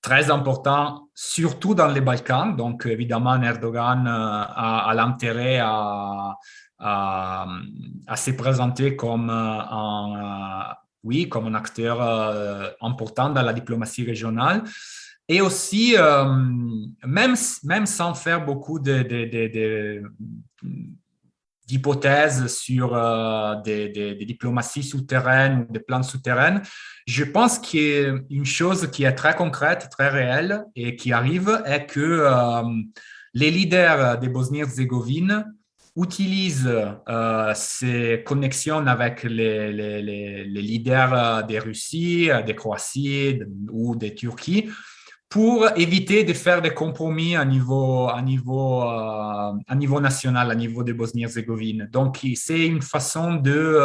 très important, surtout dans les Balkans. Donc, évidemment, Erdogan a l'intérêt à à se présenter comme comme un acteur important dans la diplomatie régionale. Et aussi, même sans faire beaucoup d'hypothèses sur des diplomaties souterraines ou des plans souterrains, je pense qu'une chose qui est très concrète, très réelle et qui arrive est que les leaders de Bosnie-Herzégovine utilisent ces connexions avec les leaders de Russie, de Croatie ou de Turquie pour éviter de faire des compromis à niveau national, à niveau de Bosnie-Herzégovine. Donc, c'est une façon de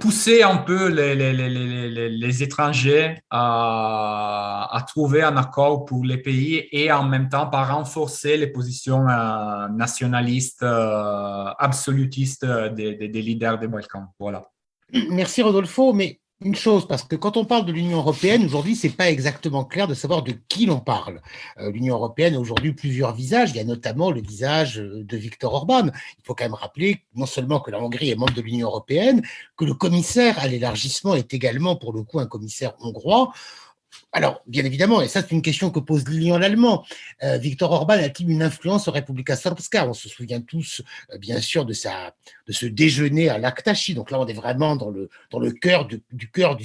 pousser un peu les étrangers à trouver un accord pour les pays et en même temps pas renforcer les positions nationalistes, absolutistes des leaders des Balkans. Voilà. Merci Rodolfo, mais une chose, parce que quand on parle de l'Union européenne, aujourd'hui, ce n'est pas exactement clair de savoir de qui l'on parle. L'Union européenne a aujourd'hui plusieurs visages. Il y a notamment le visage de Viktor Orban. Il faut quand même rappeler non seulement que la Hongrie est membre de l'Union européenne, que le commissaire à l'élargissement est également, pour le coup, un commissaire hongrois. Alors, bien évidemment, et ça c'est une question que pose Lilian Lallemand, Viktor Orban a-t-il une influence au Republika Srpska? On se souvient tous, bien sûr, de ce déjeuner à Laktaši. Donc là, on est vraiment dans le cœur du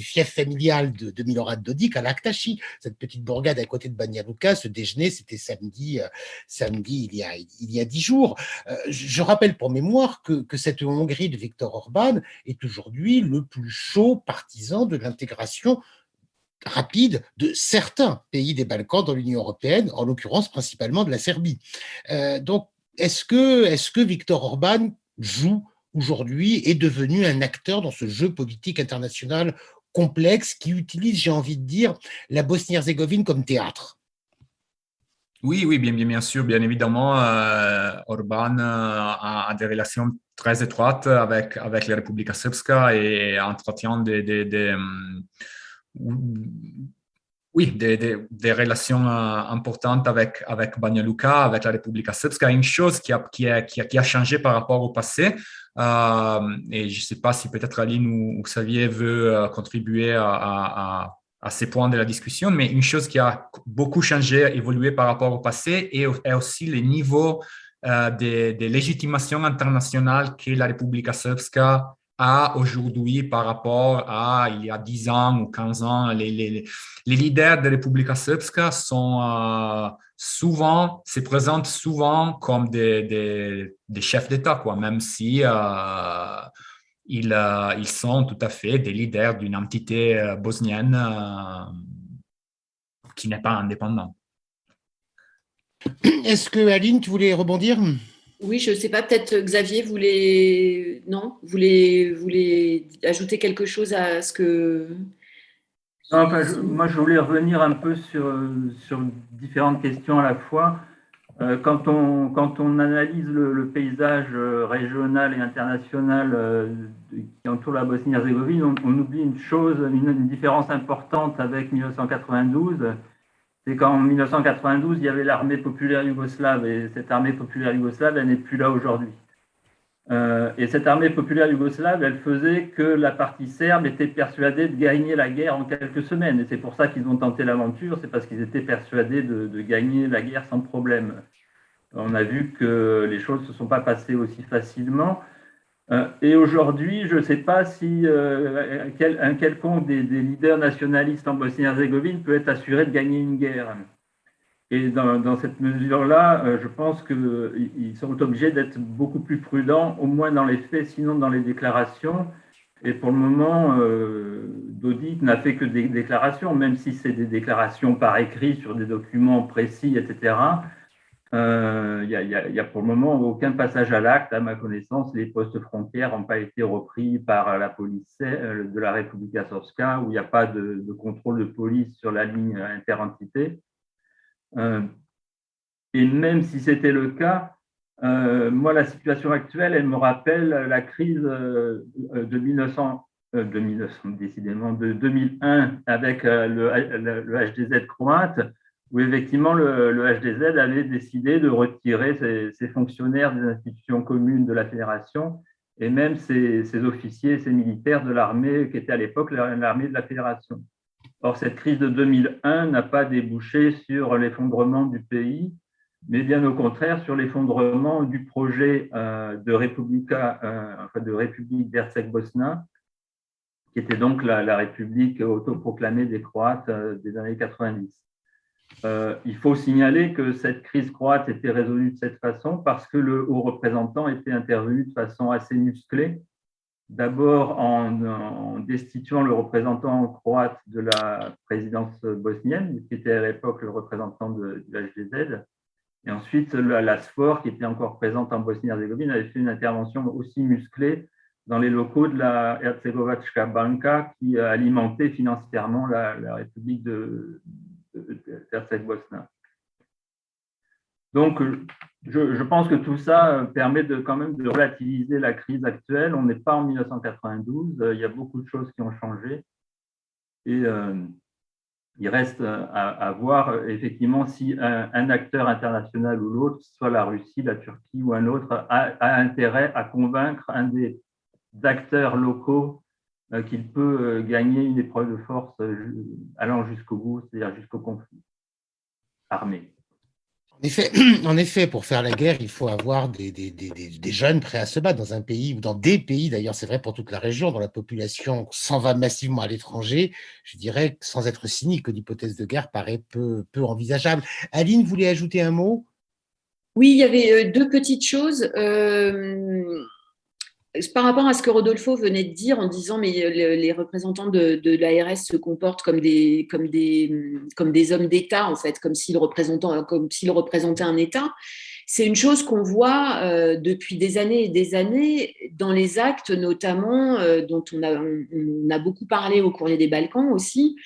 fief familial de Milorad Dodik à Laktaši, cette petite bourgade à côté de Banja Luka. Ce déjeuner, c'était samedi il y a 10 jours. Je rappelle pour mémoire que cette Hongrie de Viktor Orban est aujourd'hui le plus chaud partisan de l'intégration rapide de certains pays des Balkans dans l'Union européenne, en l'occurrence principalement de la Serbie. Donc, est-ce que Viktor Orban joue aujourd'hui, est devenu un acteur dans ce jeu politique international complexe qui utilise, j'ai envie de dire, la Bosnie-Herzégovine comme théâtre? Oui, bien sûr, bien évidemment, Orban a des relations très étroites avec la Republika Srpska et entretient des relations importantes avec Banja Luka, avec la Republika Srpska. Une chose qui a changé par rapport au passé, et je ne sais pas si peut-être Aline ou Xavier veut contribuer à ces points de la discussion, mais une chose qui a beaucoup changé, évolué par rapport au passé, est aussi le niveau de légitimation internationale que la Republika Srpska a aujourd'hui par rapport à il y a 10 ans ou 15 ans. Les leaders de Republika Srpska se présentent souvent comme des chefs d'État, quoi, même si ils sont tout à fait des leaders d'une entité bosnienne qui n'est pas indépendante. Est-ce que, Aline, tu voulais rebondir? Oui, je ne sais pas, peut-être Xavier voulait ajouter quelque chose à ce que… Non, enfin, moi, je voulais revenir un peu sur différentes questions à la fois. Quand on analyse le paysage régional et international qui entoure la Bosnie-Herzégovine, on oublie une chose, une différence importante avec 1992. C'est qu'en 1992, il y avait l'armée populaire yougoslave, et cette armée populaire yougoslave, elle n'est plus là aujourd'hui. Et cette armée populaire yougoslave, elle faisait que la partie serbe était persuadée de gagner la guerre en quelques semaines. Et c'est pour ça qu'ils ont tenté l'aventure, c'est parce qu'ils étaient persuadés de gagner la guerre sans problème. On a vu que les choses ne se sont pas passées aussi facilement. Et aujourd'hui, je ne sais pas si un quelconque des leaders nationalistes en Bosnie-Herzégovine peut être assuré de gagner une guerre. Et dans cette mesure-là, je pense qu'ils sont obligés d'être beaucoup plus prudents, au moins dans les faits, sinon dans les déclarations. Et pour le moment, Dodik n'a fait que des déclarations, même si c'est des déclarations par écrit sur des documents précis, etc. Il y a pour le moment aucun passage à l'acte. À ma connaissance, les postes frontières n'ont pas été repris par la police de la Republika Srpska, où il n'y a pas de contrôle de police sur la ligne interentité. Et même si c'était le cas, moi, la situation actuelle, elle me rappelle la crise de 2001 avec le HDZ croate, où effectivement le HDZ avait décidé de retirer ses fonctionnaires des institutions communes de la fédération et même ses officiers, ses militaires de l'armée qui était à l'époque l'armée de la fédération. Or, cette crise de 2001 n'a pas débouché sur l'effondrement du pays, mais bien au contraire sur l'effondrement du projet de République d'Herzeg-Bosna, qui était donc la république autoproclamée des Croates des années 90. Il faut signaler que cette crise croate était résolue de cette façon parce que le haut représentant était intervenu de façon assez musclée. D'abord en destituant le représentant croate de la présidence bosnienne, qui était à l'époque le représentant de l'HDZ. Et ensuite, la SFOR, qui était encore présente en Bosnie-Herzégovine, avait fait une intervention aussi musclée dans les locaux de la Herzegovačka banka, qui alimentait financièrement la République d'Herzeg-Bosna. Donc, je pense que tout ça permet quand même de relativiser la crise actuelle. On n'est pas en 1992, il y a beaucoup de choses qui ont changé. Et il reste à voir effectivement si un acteur international ou l'autre, soit la Russie, la Turquie ou un autre, a intérêt à convaincre un des acteurs locaux qu'il peut gagner une épreuve de force allant jusqu'au bout, c'est-à-dire jusqu'au conflit armé. En effet, pour faire la guerre, il faut avoir des jeunes prêts à se battre dans un pays, ou dans des pays, d'ailleurs, c'est vrai pour toute la région, dont la population s'en va massivement à l'étranger. Je dirais, sans être cynique, que l'hypothèse de guerre paraît peu envisageable. Aline voulait ajouter un mot? Oui, il y avait deux petites choses. Par rapport à ce que Rodolfo venait de dire en disant mais les représentants de l'ARS se comportent comme des hommes d'État en fait, comme s'ils représentaient un État. C'est une chose qu'on voit depuis des années et des années dans les actes notamment dont on a beaucoup parlé au Courrier des Balkans aussi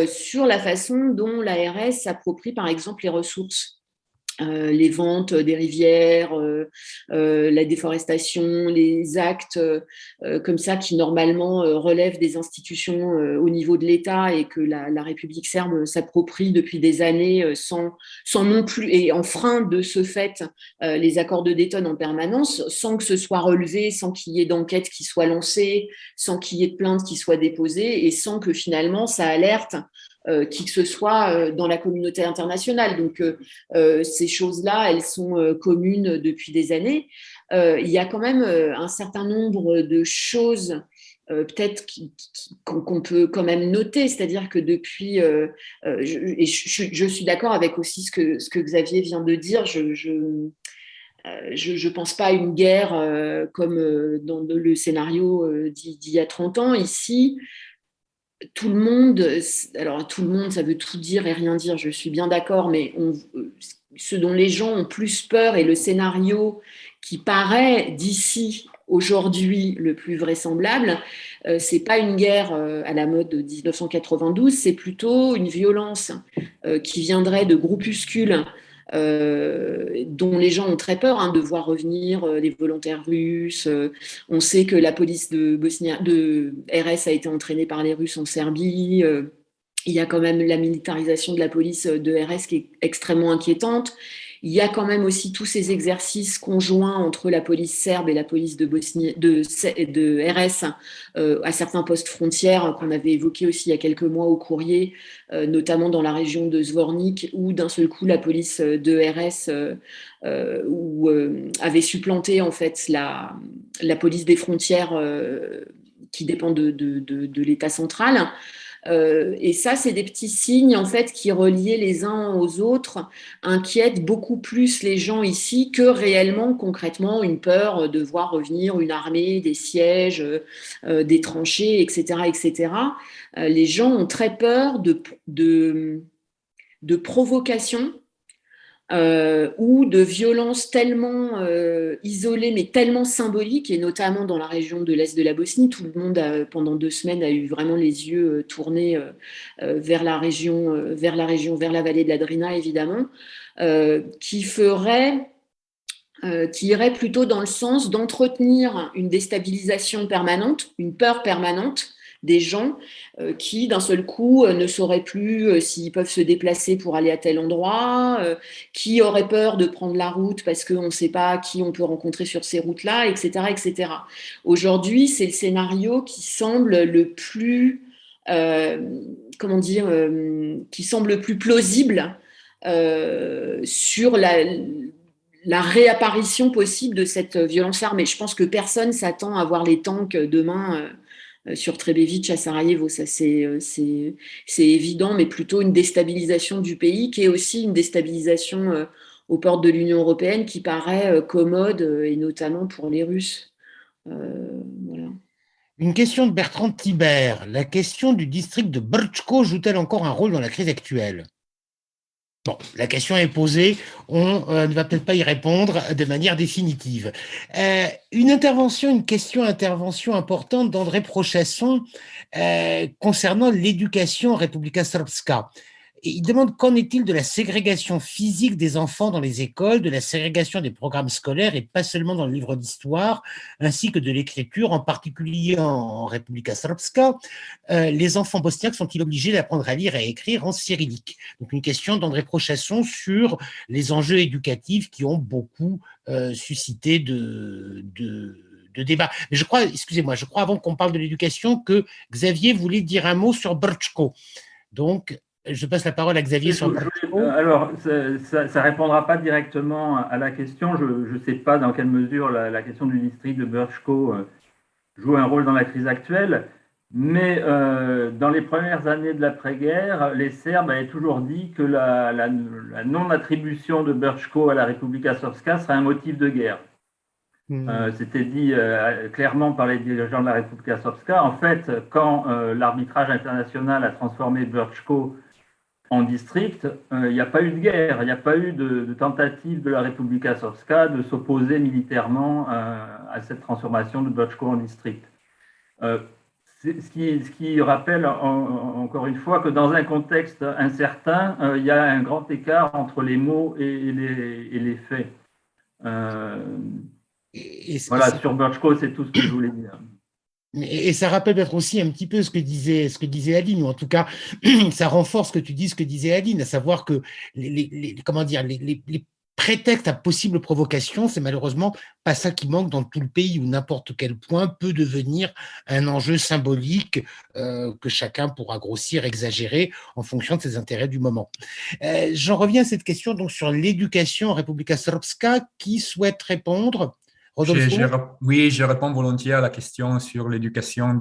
sur la façon dont l'ARS s'approprie par exemple les ressources. Les ventes des rivières, la déforestation, les actes comme ça qui normalement relèvent des institutions au niveau de l'État et que la République serbe s'approprie depuis des années sans non plus, et enfreint de ce fait les accords de Dayton en permanence, sans que ce soit relevé, sans qu'il y ait d'enquête qui soit lancée, sans qu'il y ait de plainte qui soit déposée et sans que finalement ça alerte qui que ce soit dans la communauté internationale. Donc, ces choses-là, elles sont communes depuis des années. Il y a quand même un certain nombre de choses peut-être qu'on peut quand même noter, c'est-à-dire que depuis, je suis d'accord avec aussi ce que Xavier vient de dire, je pense pas à une guerre comme dans le scénario d'il y a 30 ans. Ici, tout le monde, alors tout le monde, ça veut tout dire et rien dire, je suis bien d'accord, mais ce dont les gens ont plus peur et le scénario qui paraît d'ici aujourd'hui le plus vraisemblable, c'est pas une guerre à la mode de 1992, c'est plutôt une violence qui viendrait de groupuscules dont les gens ont très peur de voir revenir les volontaires russes. On sait que la police de RS a été entraînée par les Russes en Serbie. Il y a quand même la militarisation de la police de RS qui est extrêmement inquiétante. Il y a quand même aussi tous ces exercices conjoints entre la police serbe et la police de RS à certains postes frontières qu'on avait évoqués aussi il y a quelques mois au courrier, notamment dans la région de Zvornik, où d'un seul coup la police de RS avait supplanté en fait la police des frontières qui dépend de l'État central. Et ça, c'est des petits signes en fait qui, reliés les uns aux autres, inquiètent beaucoup plus les gens ici que réellement, concrètement, une peur de voir revenir une armée, des sièges, des tranchées, etc., etc. Les gens ont très peur de provocation. Ou de violences tellement isolées mais tellement symboliques, et notamment dans la région de l'Est de la Bosnie, tout le monde pendant 2 semaines a eu vraiment les yeux tournés vers la région, vers la vallée de la Drina évidemment, qui irait plutôt dans le sens d'entretenir une déstabilisation permanente, une peur permanente, des gens qui, d'un seul coup, ne sauraient plus s'ils peuvent se déplacer pour aller à tel endroit, qui auraient peur de prendre la route parce qu'on ne sait pas qui on peut rencontrer sur ces routes-là, etc., etc. Aujourd'hui, c'est le scénario qui semble le plus, qui semble le plus plausible sur la réapparition possible de cette violence armée. Je pense que personne s'attend à voir les tanks demain sur Trebević à Sarajevo. Ça, c'est évident, mais plutôt une déstabilisation du pays qui est aussi une déstabilisation aux portes de l'Union européenne qui paraît commode, et notamment pour les Russes. Voilà. Une question de Bertrand Thibert. La question du district de Brčko joue-t-elle encore un rôle dans la crise actuelle? Bon, la question est posée, on ne va peut-être pas y répondre de manière définitive. Une question-intervention importante d'André Prochasson concernant l'éducation en Republika Srpska. Et il demande qu'en est-il de la ségrégation physique des enfants dans les écoles, de la ségrégation des programmes scolaires et pas seulement dans le livre d'histoire, ainsi que de l'écriture, en particulier en Republika Srpska. Les enfants bosniaques sont-ils obligés d'apprendre à lire et à écrire en cyrillique? Donc une question d'André Prochasson sur les enjeux éducatifs qui ont beaucoup suscité de débat. Mais je crois, excusez-moi, je crois avant qu'on parle de l'éducation que Xavier voulait dire un mot sur Brčko. Donc, je passe la parole à Xavier sur Brčko. Alors, ça ne répondra pas directement à la question. Je ne sais pas dans quelle mesure la question du district de Brčko joue un rôle dans la crise actuelle, mais dans les premières années de l'après-guerre, les Serbes avaient toujours dit que la non-attribution de Brčko à la Republika Srpska serait un motif de guerre. C'était dit clairement par les dirigeants de la Republika Srpska. En fait, quand l'arbitrage international a transformé Brčko en district, il n'y a pas eu de guerre, il n'y a pas eu de tentative de la Republika Srpska de s'opposer militairement à cette transformation de Brčko en district. Ce qui rappelle encore une fois que dans un contexte incertain, il y a un grand écart entre les mots et les faits. Voilà, sur Brčko, c'est tout ce que je voulais dire. Et ça rappelle peut-être aussi un petit peu ce que disait Aline, ou en tout cas, ça renforce ce que disait Aline, à savoir que les prétextes à possible provocation, c'est malheureusement pas ça qui manque dans tout le pays, où n'importe quel point peut devenir un enjeu symbolique que chacun pourra grossir, exagérer en fonction de ses intérêts du moment. J'en reviens à cette question donc sur l'éducation en Republika Srpska. Qui souhaite répondre? Oui, je réponds volontiers à la question sur l'éducation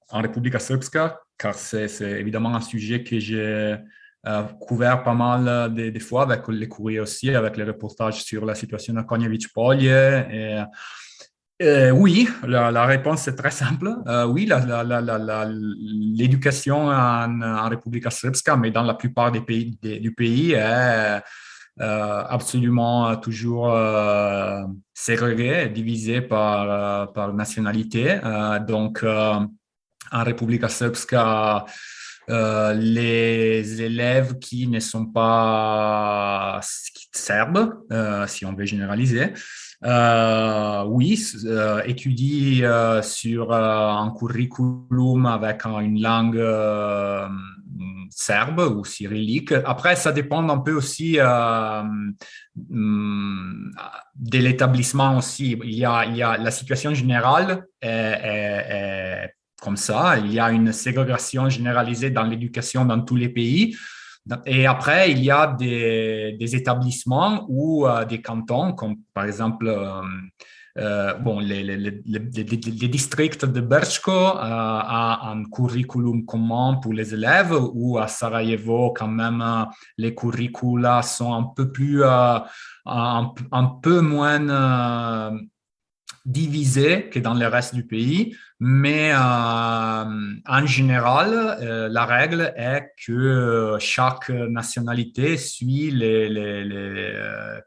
en Republika Srpska, car c'est évidemment un sujet que j'ai couvert pas mal des fois avec les courriers aussi, avec les reportages sur la situation à Konjević Polje. Oui, la réponse est très simple. Oui, l'éducation en Republika Srpska, mais dans la plupart des pays du pays, est absolument toujours ségrégé, divisé par nationalité. Donc, en Republika Srpska, les élèves qui ne sont pas serbes, si on veut généraliser, oui, étudient sur un curriculum avec une langue serbe ou cyrillique. Après, ça dépend un peu aussi de l'établissement aussi. Il y a la situation générale est comme ça. Il y a une ségrégation généralisée dans l'éducation dans tous les pays. Et après, il y a des établissements ou des cantons, comme par exemple les districts de Brčko a un curriculum commun pour les élèves, ou à Sarajevo, quand même, les curricula sont un peu plus, un peu moins divisés que dans le reste du pays, mais en général, la règle est que chaque nationalité suit les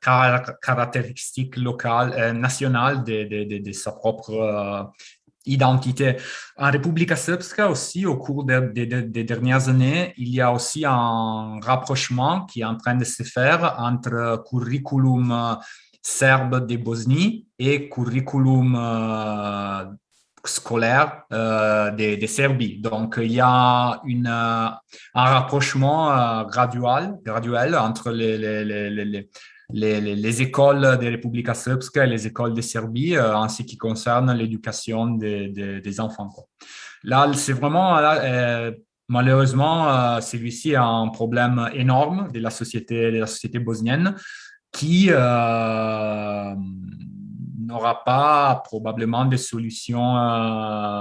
caractéristiques locales, nationales de sa propre identité. En Republika Srpska aussi, au cours des dernières années, il y a aussi un rapprochement qui est en train de se faire entre curriculum serbe de Bosnie et curriculum scolaire des Serbies. Donc, il y a un rapprochement graduel entre les écoles de Republika Srpska et les écoles de Serbie en ce qui concerne l'éducation des enfants, quoi. Là, c'est vraiment, malheureusement, celui-ci a un problème énorme de la société bosnienne qui n'aura pas probablement des solutions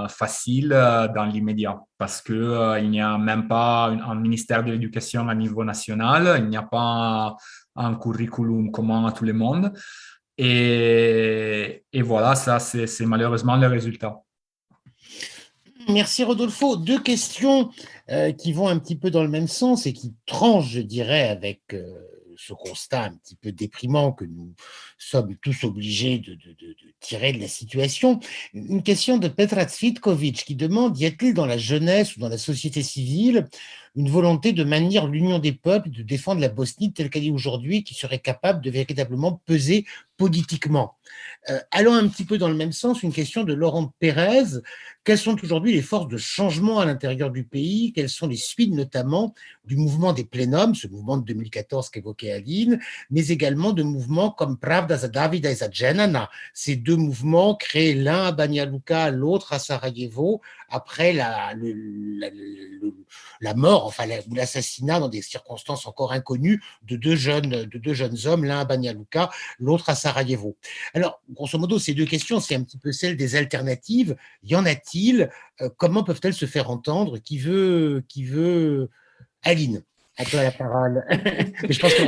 faciles dans l'immédiat parce qu'il n'y a même pas un ministère de l'éducation à niveau national, il n'y a pas un curriculum commun à tout le monde. Et voilà, ça, c'est malheureusement le résultat. Merci Rodolfo. Deux questions qui vont un petit peu dans le même sens et qui tranchent, je dirais, avec ce constat un petit peu déprimant que nous sommes tous obligés de tirer de la situation. Une question de Petra Cvitkovic qui demande: y a-t-il dans la jeunesse ou dans la société civile une volonté de maintenir l'union des peuples, de défendre la Bosnie telle qu'elle est aujourd'hui, qui serait capable de véritablement peser politiquement? Allons un petit peu dans le même sens, une question de Laurent Pérez. Quelles sont aujourd'hui les forces de changement à l'intérieur du pays? Quelles sont les suites notamment du mouvement des plénums, ce mouvement de 2014 qu'évoquait Aline, mais également de mouvements comme Pravda za Davida et za Dženana, ces deux mouvements créés l'un à Banja Luka, l'autre à Sarajevo, après la mort, enfin ou l'assassinat dans des circonstances encore inconnues de deux jeunes hommes, l'un à Banja Luka, l'autre à Sarajevo. Alors, grosso modo, ces deux questions, c'est un petit peu celle des alternatives. Y en a-t-il? Comment peuvent-elles se faire entendre? Qui veut Aline, à toi la parole. Mais je pense que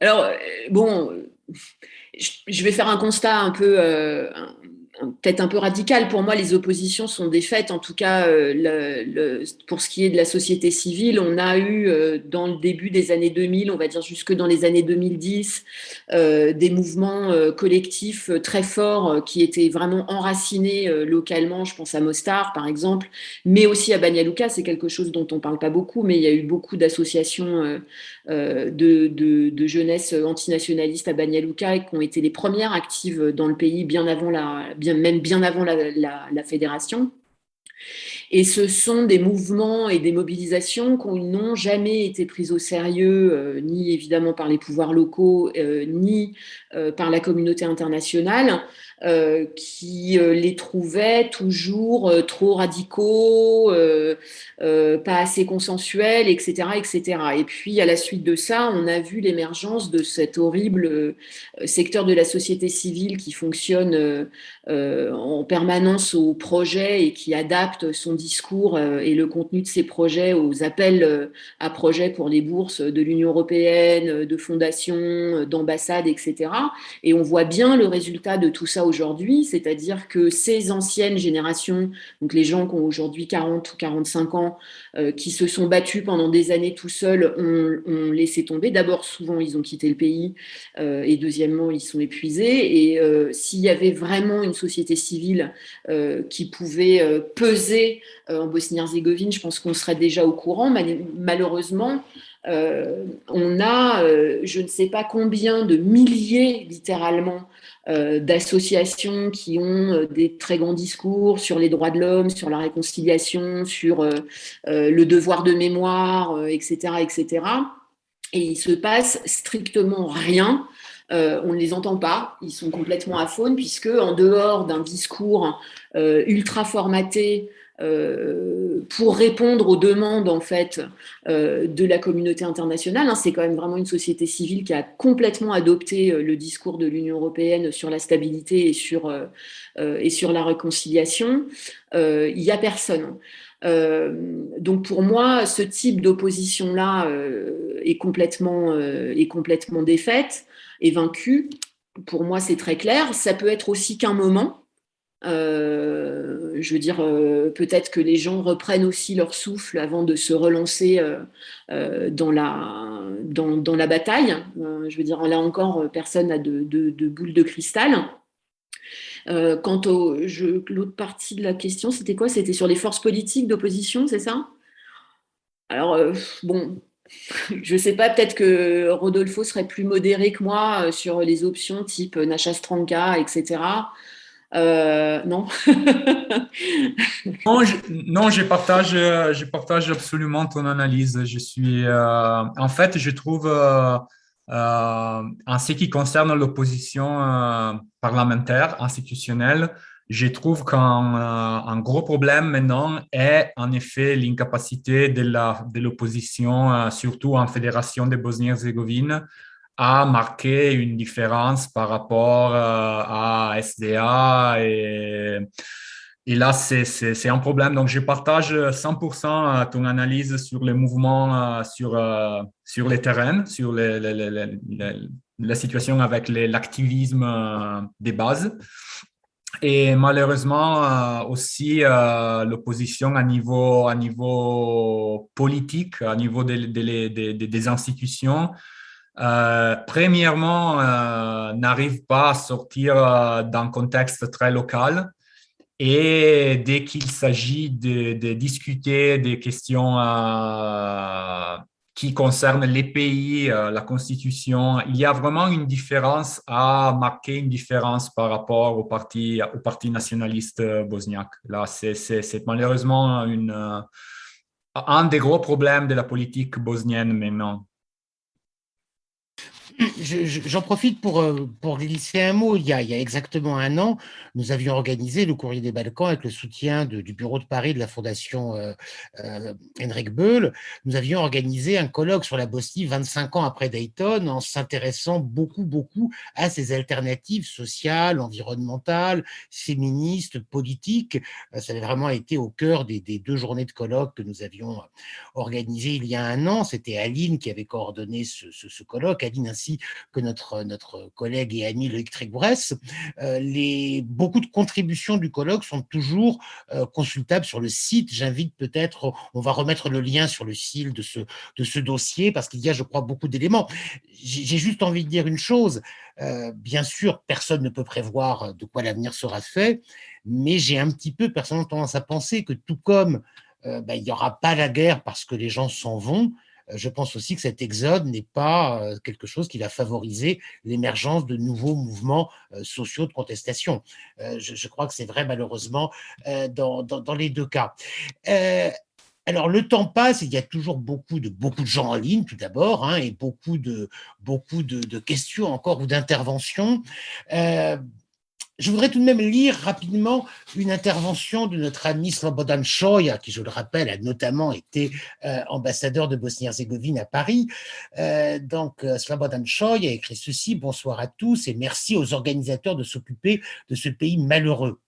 Alors, bon, je vais faire un constat un peu, peut-être un peu radical. Pour moi, les oppositions sont défaites. En tout cas, pour ce qui est de la société civile, on a eu dans le début des années 2000, on va dire jusque dans les années 2010, des mouvements collectifs très forts qui étaient vraiment enracinés localement. Je pense à Mostar, par exemple, mais aussi à Banja Luka. C'est quelque chose dont on ne parle pas beaucoup, mais il y a eu beaucoup d'associations de jeunesse antinationaliste à Banja Luka et qui ont été les premières actives dans le pays bien avant la fédération. Et ce sont des mouvements et des mobilisations qui n'ont jamais été prises au sérieux, ni évidemment par les pouvoirs locaux, ni par la communauté internationale, qui les trouvaient toujours trop radicaux, pas assez consensuels, etc., etc. Et puis, à la suite de ça, on a vu l'émergence de cet horrible secteur de la société civile qui fonctionne en permanence aux projets et qui adapte son discours et le contenu de ses projets aux appels à projets pour les bourses de l'Union européenne, de fondations, d'ambassades, etc. Et on voit bien le résultat de tout ça aujourd'hui, c'est-à-dire que ces anciennes générations, donc les gens qui ont aujourd'hui 40 ou 45 ans, qui se sont battus pendant des années tout seuls, ont laissé tomber. D'abord, souvent, ils ont quitté le pays et deuxièmement, ils sont épuisés. Et s'il y avait vraiment une société civile qui pouvait peser en Bosnie-Herzégovine, je pense qu'on serait déjà au courant. Malheureusement, on a je ne sais pas combien de milliers, littéralement, d'associations qui ont des très grands discours sur les droits de l'homme, sur la réconciliation, sur le devoir de mémoire, etc., etc. Et il se passe strictement rien. On ne les entend pas, ils sont complètement aphones, puisque en dehors d'un discours ultra formaté pour répondre aux demandes en fait de la communauté internationale, c'est quand même vraiment une société civile qui a complètement adopté le discours de l'Union européenne sur la stabilité et sur la réconciliation. Il n'y a personne. Donc pour moi, ce type d'opposition-là est complètement défaite et vaincue. Pour moi, c'est très clair. Ça peut être aussi qu'un moment. Je veux dire, peut-être que les gens reprennent aussi leur souffle avant de se relancer dans la bataille. Je veux dire, là encore, personne n'a de boule de cristal. Quant l'autre partie de la question, c'était quoi? C'était sur les forces politiques d'opposition, c'est ça? Alors, bon, je ne sais pas, peut-être que Rodolfo serait plus modéré que moi sur les options type Nacha Stranka, etc. Non. Non, je partage absolument ton analyse. En fait, je trouve, en ce qui concerne l'opposition parlementaire, institutionnelle, je trouve qu'un gros problème maintenant est en effet l'incapacité de l'opposition, surtout en Fédération de Bosnie-Herzégovine, à marquer une différence par rapport à SDA et là, c'est un problème. Donc, je partage 100% ton analyse sur les mouvements sur les terrains, sur la situation avec l'activisme des bases. Et malheureusement, aussi l'opposition à niveau politique, à niveau des institutions, premièrement, n'arrive pas à sortir d'un contexte très local. Et dès qu'il s'agit de discuter des questions qui concernent les pays, la Constitution, il y a vraiment une différence à marquer, une différence par rapport au parti nationaliste bosniaque. Là, c'est malheureusement un des gros problèmes de la politique bosnienne maintenant. J'en profite pour glisser un mot. Il y a exactement un an, nous avions organisé le Courrier des Balkans avec le soutien du Bureau de Paris de la Fondation Henrik Böll. Nous avions organisé un colloque sur la Bosnie 25 ans après Dayton en s'intéressant beaucoup à ces alternatives sociales, environnementales, féministes, politiques. Ça avait vraiment été au cœur des 2 journées de colloque que nous avions organisées il y a un an. C'était Aline qui avait coordonné ce colloque. Aline ainsi que notre collègue et ami Loïc Trégourès. Beaucoup de contributions du colloque sont toujours consultables sur le site. J'invite peut-être, on va remettre le lien sur le site de ce dossier parce qu'il y a, je crois, beaucoup d'éléments. J'ai juste envie de dire une chose. Bien sûr, personne ne peut prévoir de quoi l'avenir sera fait, mais j'ai un petit peu personnellement tendance à penser que tout comme il n'y aura pas la guerre parce que les gens s'en vont, je pense aussi que cet exode n'est pas quelque chose qui va favoriser l'émergence de nouveaux mouvements sociaux de contestation. Je crois que c'est vrai malheureusement dans les 2 cas. Alors, le temps passe, il y a toujours beaucoup de gens en ligne, tout d'abord, hein, et beaucoup de questions encore ou d'interventions. Je voudrais tout de même lire rapidement une intervention de notre ami Slobodan Šoja, qui, je le rappelle, a notamment été ambassadeur de Bosnie-Herzégovine à Paris. Donc, Slobodan Šoja a écrit ceci: « Bonsoir à tous et merci aux organisateurs de s'occuper de ce pays malheureux.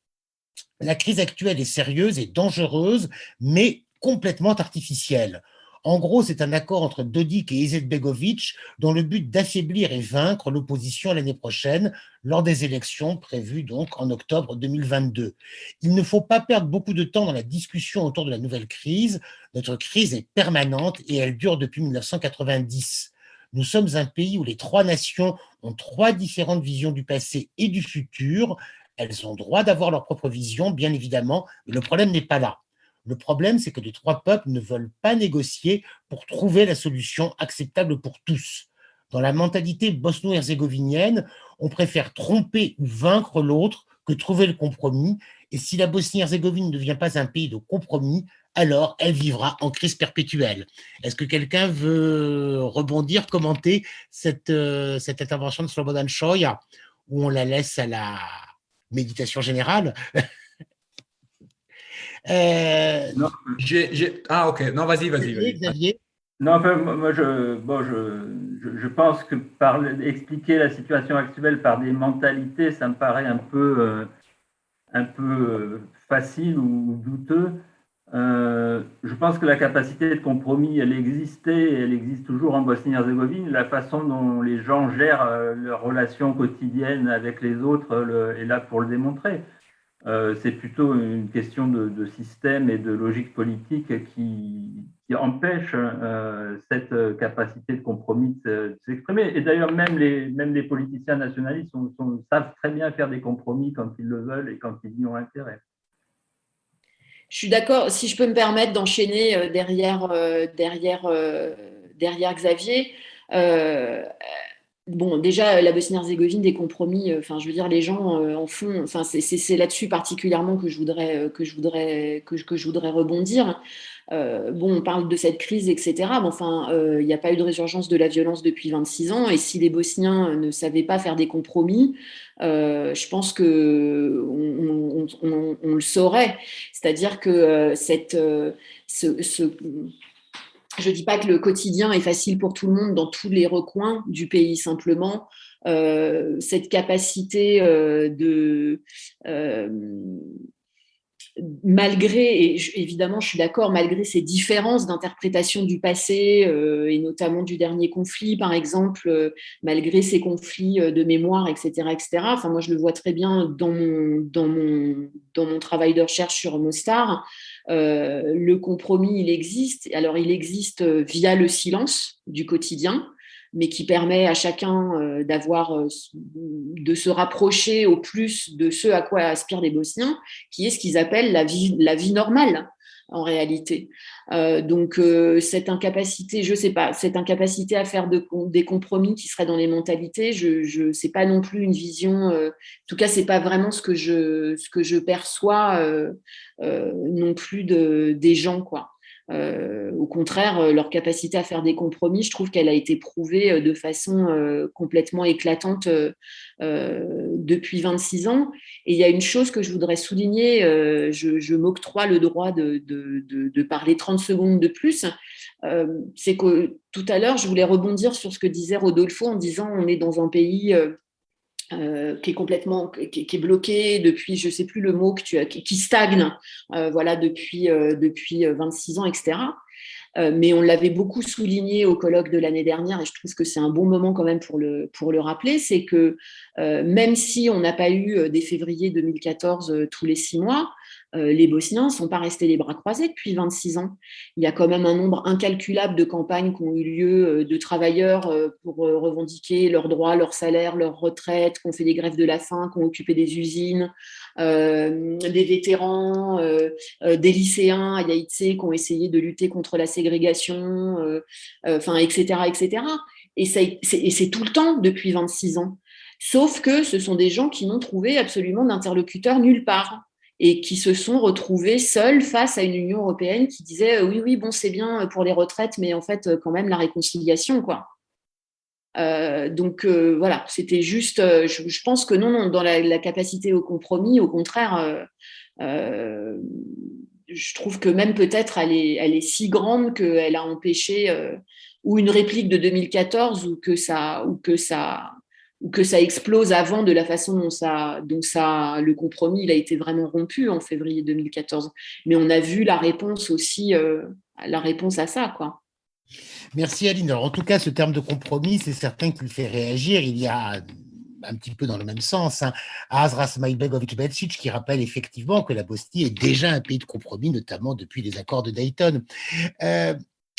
La crise actuelle est sérieuse et dangereuse, mais complètement artificielle. En gros, c'est un accord entre Dodik et Izetbegovic dont le but d'affaiblir et vaincre l'opposition l'année prochaine lors des élections prévues donc en octobre 2022. Il ne faut pas perdre beaucoup de temps dans la discussion autour de la nouvelle crise. Notre crise est permanente et elle dure depuis 1990. Nous sommes un pays où les 3 nations ont 3 différentes visions du passé et du futur. Elles ont droit d'avoir leur propre vision, bien évidemment, mais le problème n'est pas là. Le problème, c'est que les 3 peuples ne veulent pas négocier pour trouver la solution acceptable pour tous. Dans la mentalité bosno-herzégovinienne, on préfère tromper ou vaincre l'autre que trouver le compromis. Et si la Bosnie-Herzégovine ne devient pas un pays de compromis, alors elle vivra en crise perpétuelle. » Est-ce que quelqu'un veut rebondir, commenter cette intervention de Slobodan Šoja, ou on la laisse à la méditation générale? Non. Ok. Non, vas-y. Xavier. Non, enfin, moi, je pense que expliquer la situation actuelle par des mentalités, ça me paraît un peu facile ou douteux. Je pense que la capacité de compromis, elle existait et elle existe toujours en Bosnie-Herzégovine. La façon dont les gens gèrent leurs relations quotidiennes avec les autres est là pour le démontrer. C'est plutôt une question de système et de logique politique qui empêche cette capacité de compromis de s'exprimer. Et d'ailleurs, même les politiciens nationalistes savent très bien faire des compromis quand ils le veulent et quand ils y ont intérêt. Je suis d'accord. Si je peux me permettre d'enchaîner derrière Xavier, bon, déjà, la Bosnie-Herzégovine, des compromis, enfin, je veux dire, les gens en font, enfin, c'est là-dessus particulièrement que je voudrais rebondir. Bon, on parle de cette crise, etc. Mais enfin, il n'y a pas eu de résurgence de la violence depuis 26 ans. Et si les Bosniens ne savaient pas faire des compromis, je pense que on le saurait. C'est-à-dire que je ne dis pas que le quotidien est facile pour tout le monde dans tous les recoins du pays, simplement. Cette capacité malgré, et évidemment je suis d'accord, malgré ces différences d'interprétation du passé, et notamment du dernier conflit par exemple, malgré ces conflits de mémoire, etc., etc., enfin moi je le vois très bien dans mon travail de recherche sur Mostar. Le compromis, il existe. Alors, il existe via le silence du quotidien, mais qui permet à chacun de se rapprocher au plus de ce à quoi aspirent les Bosniens, qui est ce qu'ils appellent la vie normale, en réalité. Donc, cette incapacité, je ne sais pas, cette incapacité à faire des compromis qui seraient dans les mentalités, je sais pas non plus une vision, en tout cas, c'est pas vraiment ce que je perçois non plus des gens, quoi. Au contraire, leur capacité à faire des compromis, je trouve qu'elle a été prouvée de façon complètement éclatante depuis 26 ans. Et il y a une chose que je voudrais souligner, je m'octroie le droit de parler 30 secondes de plus, c'est que tout à l'heure, je voulais rebondir sur ce que disait Rodolfo en disant on est dans un pays qui est complètement qui est bloqué depuis, je ne sais plus le mot que qui stagne, voilà, depuis 26 ans, etc. Mais on l'avait beaucoup souligné au colloque de l'année dernière, et je trouve que c'est un bon moment quand même pour le rappeler, c'est que même si on n'a pas eu des février 2014 tous les 6 mois, les Bosniens ne sont pas restés les bras croisés depuis 26 ans. Il y a quand même un nombre incalculable de campagnes qui ont eu lieu, de travailleurs pour revendiquer leurs droits, leurs salaires, leurs retraites, qui ont fait des grèves de la faim, qui ont occupé des usines, des vétérans, des lycéens à Yaïtse qui ont essayé de lutter contre la ségrégation, enfin, etc., etc. Et c'est tout le temps depuis 26 ans. Sauf que ce sont des gens qui n'ont trouvé absolument d'interlocuteur nulle part et qui se sont retrouvés seuls face à une Union européenne qui disait oui, oui, bon, c'est bien pour les retraites, mais en fait, quand même, la réconciliation, quoi. Donc voilà, c'était juste, je pense que non, dans la capacité au compromis, au contraire, je trouve que même peut-être elle est si grande qu'elle a empêché ou une réplique de 2014 ou que ça explose avant de la façon dont le compromis il a été vraiment rompu en février 2014. Mais on a vu la réponse aussi, la réponse à ça, quoi. Merci Aline. Alors, en tout cas, ce terme de compromis, c'est certain qu'il fait réagir. Il y a un petit peu dans le même sens, hein, Azra Smaibegovic-Bečić qui rappelle effectivement que la Bosnie est déjà un pays de compromis, notamment depuis les accords de Dayton.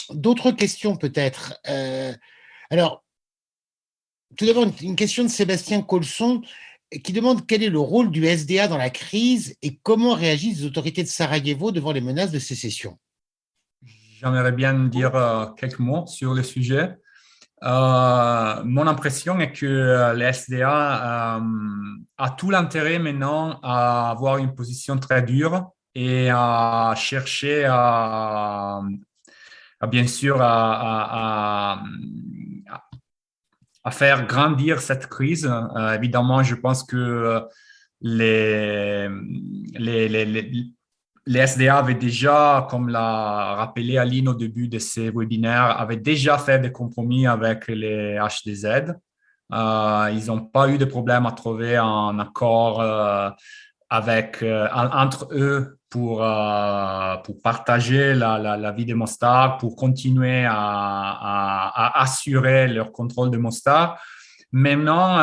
D'autres questions peut-être. Alors, tout d'abord, une question de Sébastien Colson qui demande quel est le rôle du SDA dans la crise et comment réagissent les autorités de Sarajevo devant les menaces de sécession. J'aimerais bien dire quelques mots sur le sujet. Mon impression est que le SDA a tout l'intérêt maintenant à avoir une position très dure et à chercher bien sûr à faire grandir cette crise. Évidemment, je pense que les SDA avaient déjà, comme l'a rappelé Aline au début de ces webinaires, avaient déjà fait des compromis avec les HDZ. Ils n'ont pas eu de problème à trouver un accord entre eux pour partager la vie de Mostar, pour continuer à assurer leur contrôle de Mostar. Maintenant,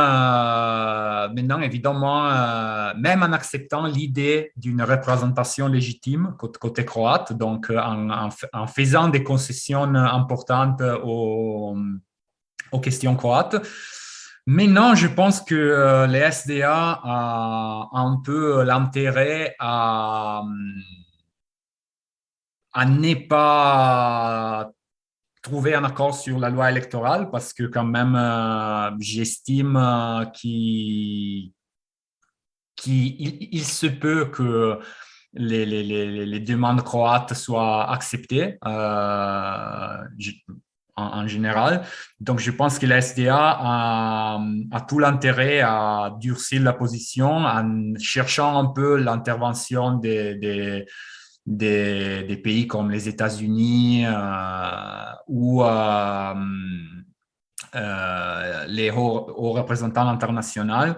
évidemment, même en acceptant l'idée d'une représentation légitime côté croate, donc en faisant des concessions importantes aux questions croates, maintenant, je pense que les SDA a un peu l'intérêt à ne pas trouver un accord sur la loi électorale parce que quand même, j'estime qu'il se peut que les demandes croates soient acceptées en général. Donc, je pense que la SDA a tout l'intérêt à durcir la position en cherchant un peu l'intervention des pays comme les États-Unis ou les hauts représentants internationaux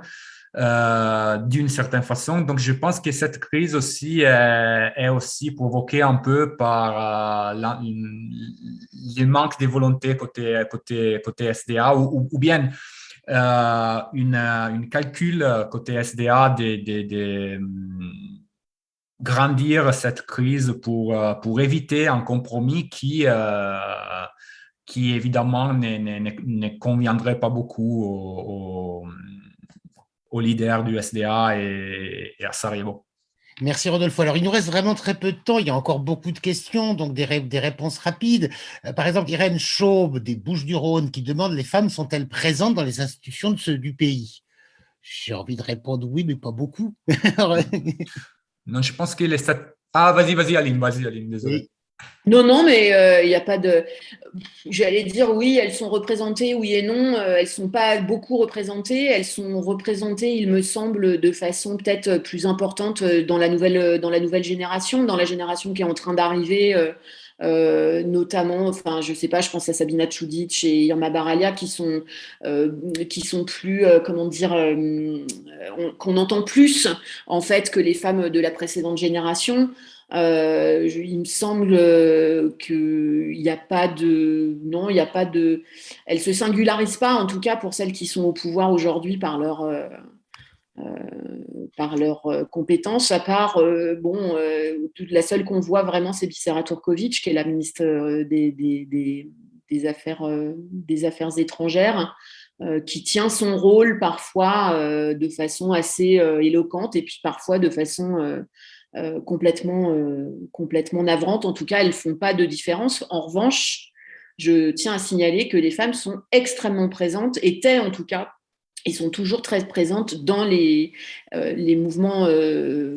d'une certaine façon. Donc, je pense que cette crise aussi est aussi provoquée un peu par le manque de volonté côté SDA ou bien une calcul côté SDA de grandir cette crise pour éviter un compromis qui évidemment ne conviendrait pas beaucoup aux leaders du SDA et à Sarajevo. Merci Rodolphe. Alors, il nous reste vraiment très peu de temps. Il y a encore beaucoup de questions, donc des réponses rapides. Par exemple, Irène Chaube des Bouches-du-Rhône qui demande: les femmes sont-elles présentes dans les institutions du pays? J'ai envie de répondre oui, mais pas beaucoup. Non, je pense que les... Ah, vas-y, Aline, désolé. Oui. Non, mais il n'y a pas de... J'allais dire oui, elles sont représentées, oui et non. Elles ne sont pas beaucoup représentées. Elles sont représentées, il me semble, de façon peut-être plus importante dans la nouvelle génération, dans la génération qui est en train d'arriver, notamment, enfin, je sais pas, je pense à Sabina Čudić et Irma Baralia qui sont plus, comment dire, qu'on entend plus en fait que les femmes de la précédente génération. Il me semble qu'il n'y a pas de... Non, il n'y a pas de... Elles ne se singularisent pas, en tout cas pour celles qui sont au pouvoir aujourd'hui par leurs compétences, à part, la seule qu'on voit vraiment, c'est Bisera Turković, qui est la ministre des Affaires étrangères, qui tient son rôle parfois de façon assez éloquente et puis parfois de façon... complètement navrante. En tout cas, elles ne font pas de différence. En revanche, je tiens à signaler que les femmes sont extrêmement présentes, étaient en tout cas, et sont toujours très présentes dans les mouvements,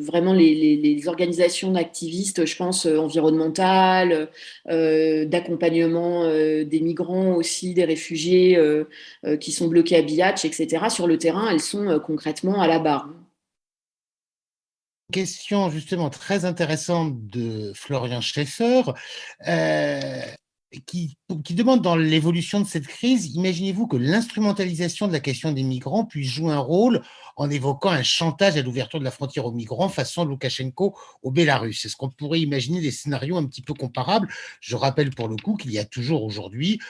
vraiment les organisations d'activistes, je pense, environnementales, d'accompagnement des migrants aussi, des réfugiés qui sont bloqués à Bihac, etc. Sur le terrain, elles sont concrètement à la barre. Question justement très intéressante de Florian Scheffer qui demande: dans l'évolution de cette crise, imaginez-vous que l'instrumentalisation de la question des migrants puisse jouer un rôle en évoquant un chantage à l'ouverture de la frontière aux migrants façon Loukachenko au Bélarus? Est-ce qu'on pourrait imaginer des scénarios un petit peu comparables? Je rappelle pour le coup qu'il y a toujours aujourd'hui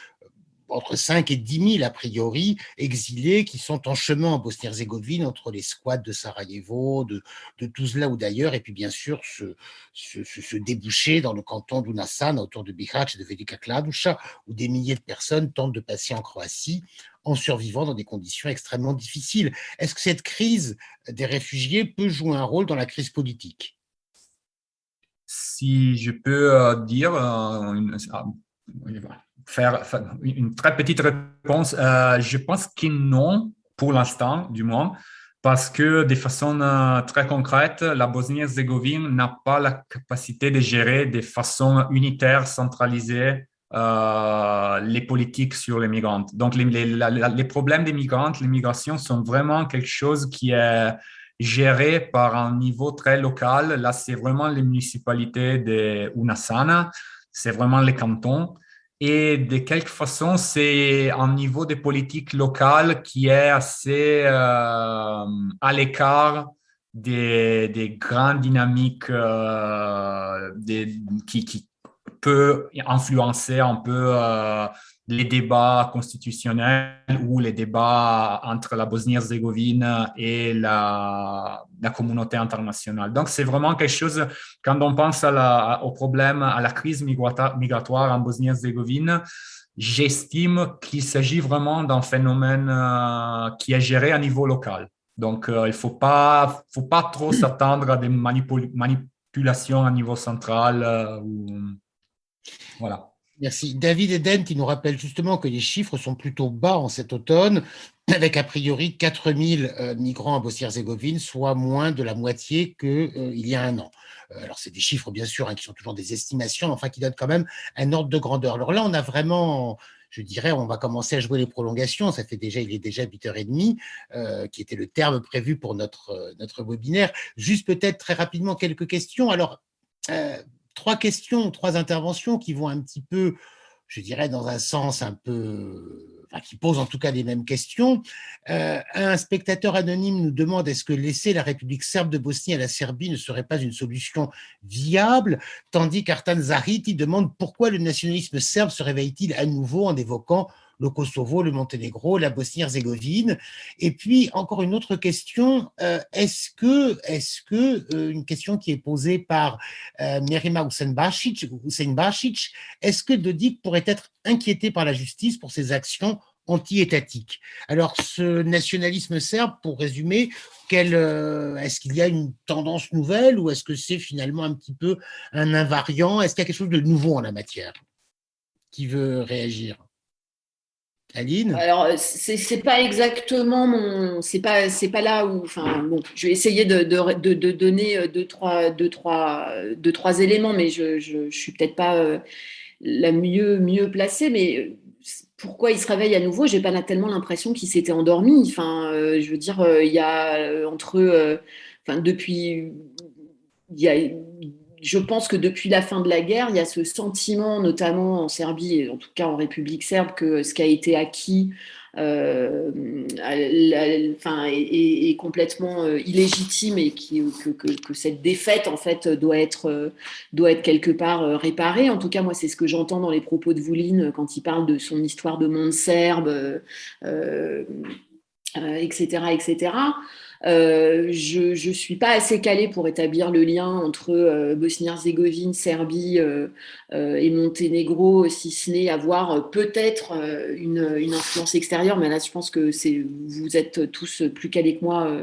entre 5 et 10 000, a priori, exilés qui sont en chemin en Bosnie-Herzégovine, entre les squats de Sarajevo, de Tuzla ou d'ailleurs, et puis bien sûr ce débouché dans le canton d'Unasan, autour de Bihać et de Velika Kladuša, où des milliers de personnes tentent de passer en Croatie en survivant dans des conditions extrêmement difficiles. Est-ce que cette crise des réfugiés peut jouer un rôle dans la crise politique? Si je peux dire... faire une très petite réponse. Je pense que non, pour l'instant, du moins, parce que de façon très concrète, la Bosnie-Herzégovine n'a pas la capacité de gérer de façon unitaire, centralisée, les politiques sur les migrants. Donc, les problèmes des migrants, les migrations sont vraiment quelque chose qui est géré par un niveau très local. Là, c'est vraiment les municipalités de Unasana, c'est vraiment les cantons. Et de quelque façon, c'est un niveau de politique locale qui est assez à l'écart des grandes dynamiques qui peut influencer un peu les débats constitutionnels ou les débats entre la Bosnie-Herzégovine et la communauté internationale. Donc, c'est vraiment quelque chose, quand on pense au problème, à la crise migratoire en Bosnie-Herzégovine, j'estime qu'il s'agit vraiment d'un phénomène qui est géré à niveau local. Donc, il ne faut pas trop s'attendre à des manipulations à niveau central. Voilà. Merci. David Eden qui nous rappelle justement que les chiffres sont plutôt bas en cet automne, avec a priori 4000 migrants en Bosnie-Herzégovine, soit moins de la moitié qu'il y a un an. Alors, c'est des chiffres, bien sûr, hein, qui sont toujours des estimations, mais enfin, qui donnent quand même un ordre de grandeur. Alors là, on a vraiment, je dirais, on va commencer à jouer les prolongations. Il est déjà 8h30, qui était le terme prévu pour notre webinaire. Juste peut-être très rapidement quelques questions. Alors, trois questions, trois interventions qui vont un petit peu, je dirais, dans un sens un peu, enfin, qui posent en tout cas les mêmes questions. Un spectateur anonyme nous demande est-ce que laisser la République serbe de Bosnie à la Serbie ne serait pas une solution viable, tandis qu'Artan Zahiti demande pourquoi le nationalisme serbe se réveille-t-il à nouveau en évoquant le Kosovo, le Monténégro, la Bosnie-Herzégovine. Et puis, encore une autre question, une question qui est posée par Merima Hussein-Bašić, est-ce que Dodik pourrait être inquiété par la justice pour ses actions anti-étatiques? Alors, ce nationalisme serbe, pour résumer, est-ce qu'il y a une tendance nouvelle ou est-ce que c'est finalement un petit peu un invariant? Est-ce qu'il y a quelque chose de nouveau en la matière? Qui veut réagir? Aline? Alors, c'est pas exactement c'est pas là où, enfin, bon, je vais essayer de donner deux, trois éléments, mais je suis peut-être pas la mieux placée, mais pourquoi il se réveille à nouveau? J'ai pas tellement l'impression qu'il s'était endormi. Enfin, je veux dire, il y a enfin, depuis, il y a je pense que depuis la fin de la guerre, il y a ce sentiment, notamment en Serbie, et en tout cas en République serbe, que ce qui a été acquis est complètement illégitime et que cette défaite, en fait, doit être quelque part réparée. En tout cas, moi, c'est ce que j'entends dans les propos de Vulin quand il parle de son histoire de monde serbe, etc., etc. Je ne suis pas assez calée pour établir le lien entre Bosnie-Herzégovine, Serbie et Monténégro, si ce n'est avoir peut-être une influence extérieure, mais là je pense que vous êtes tous plus calés que moi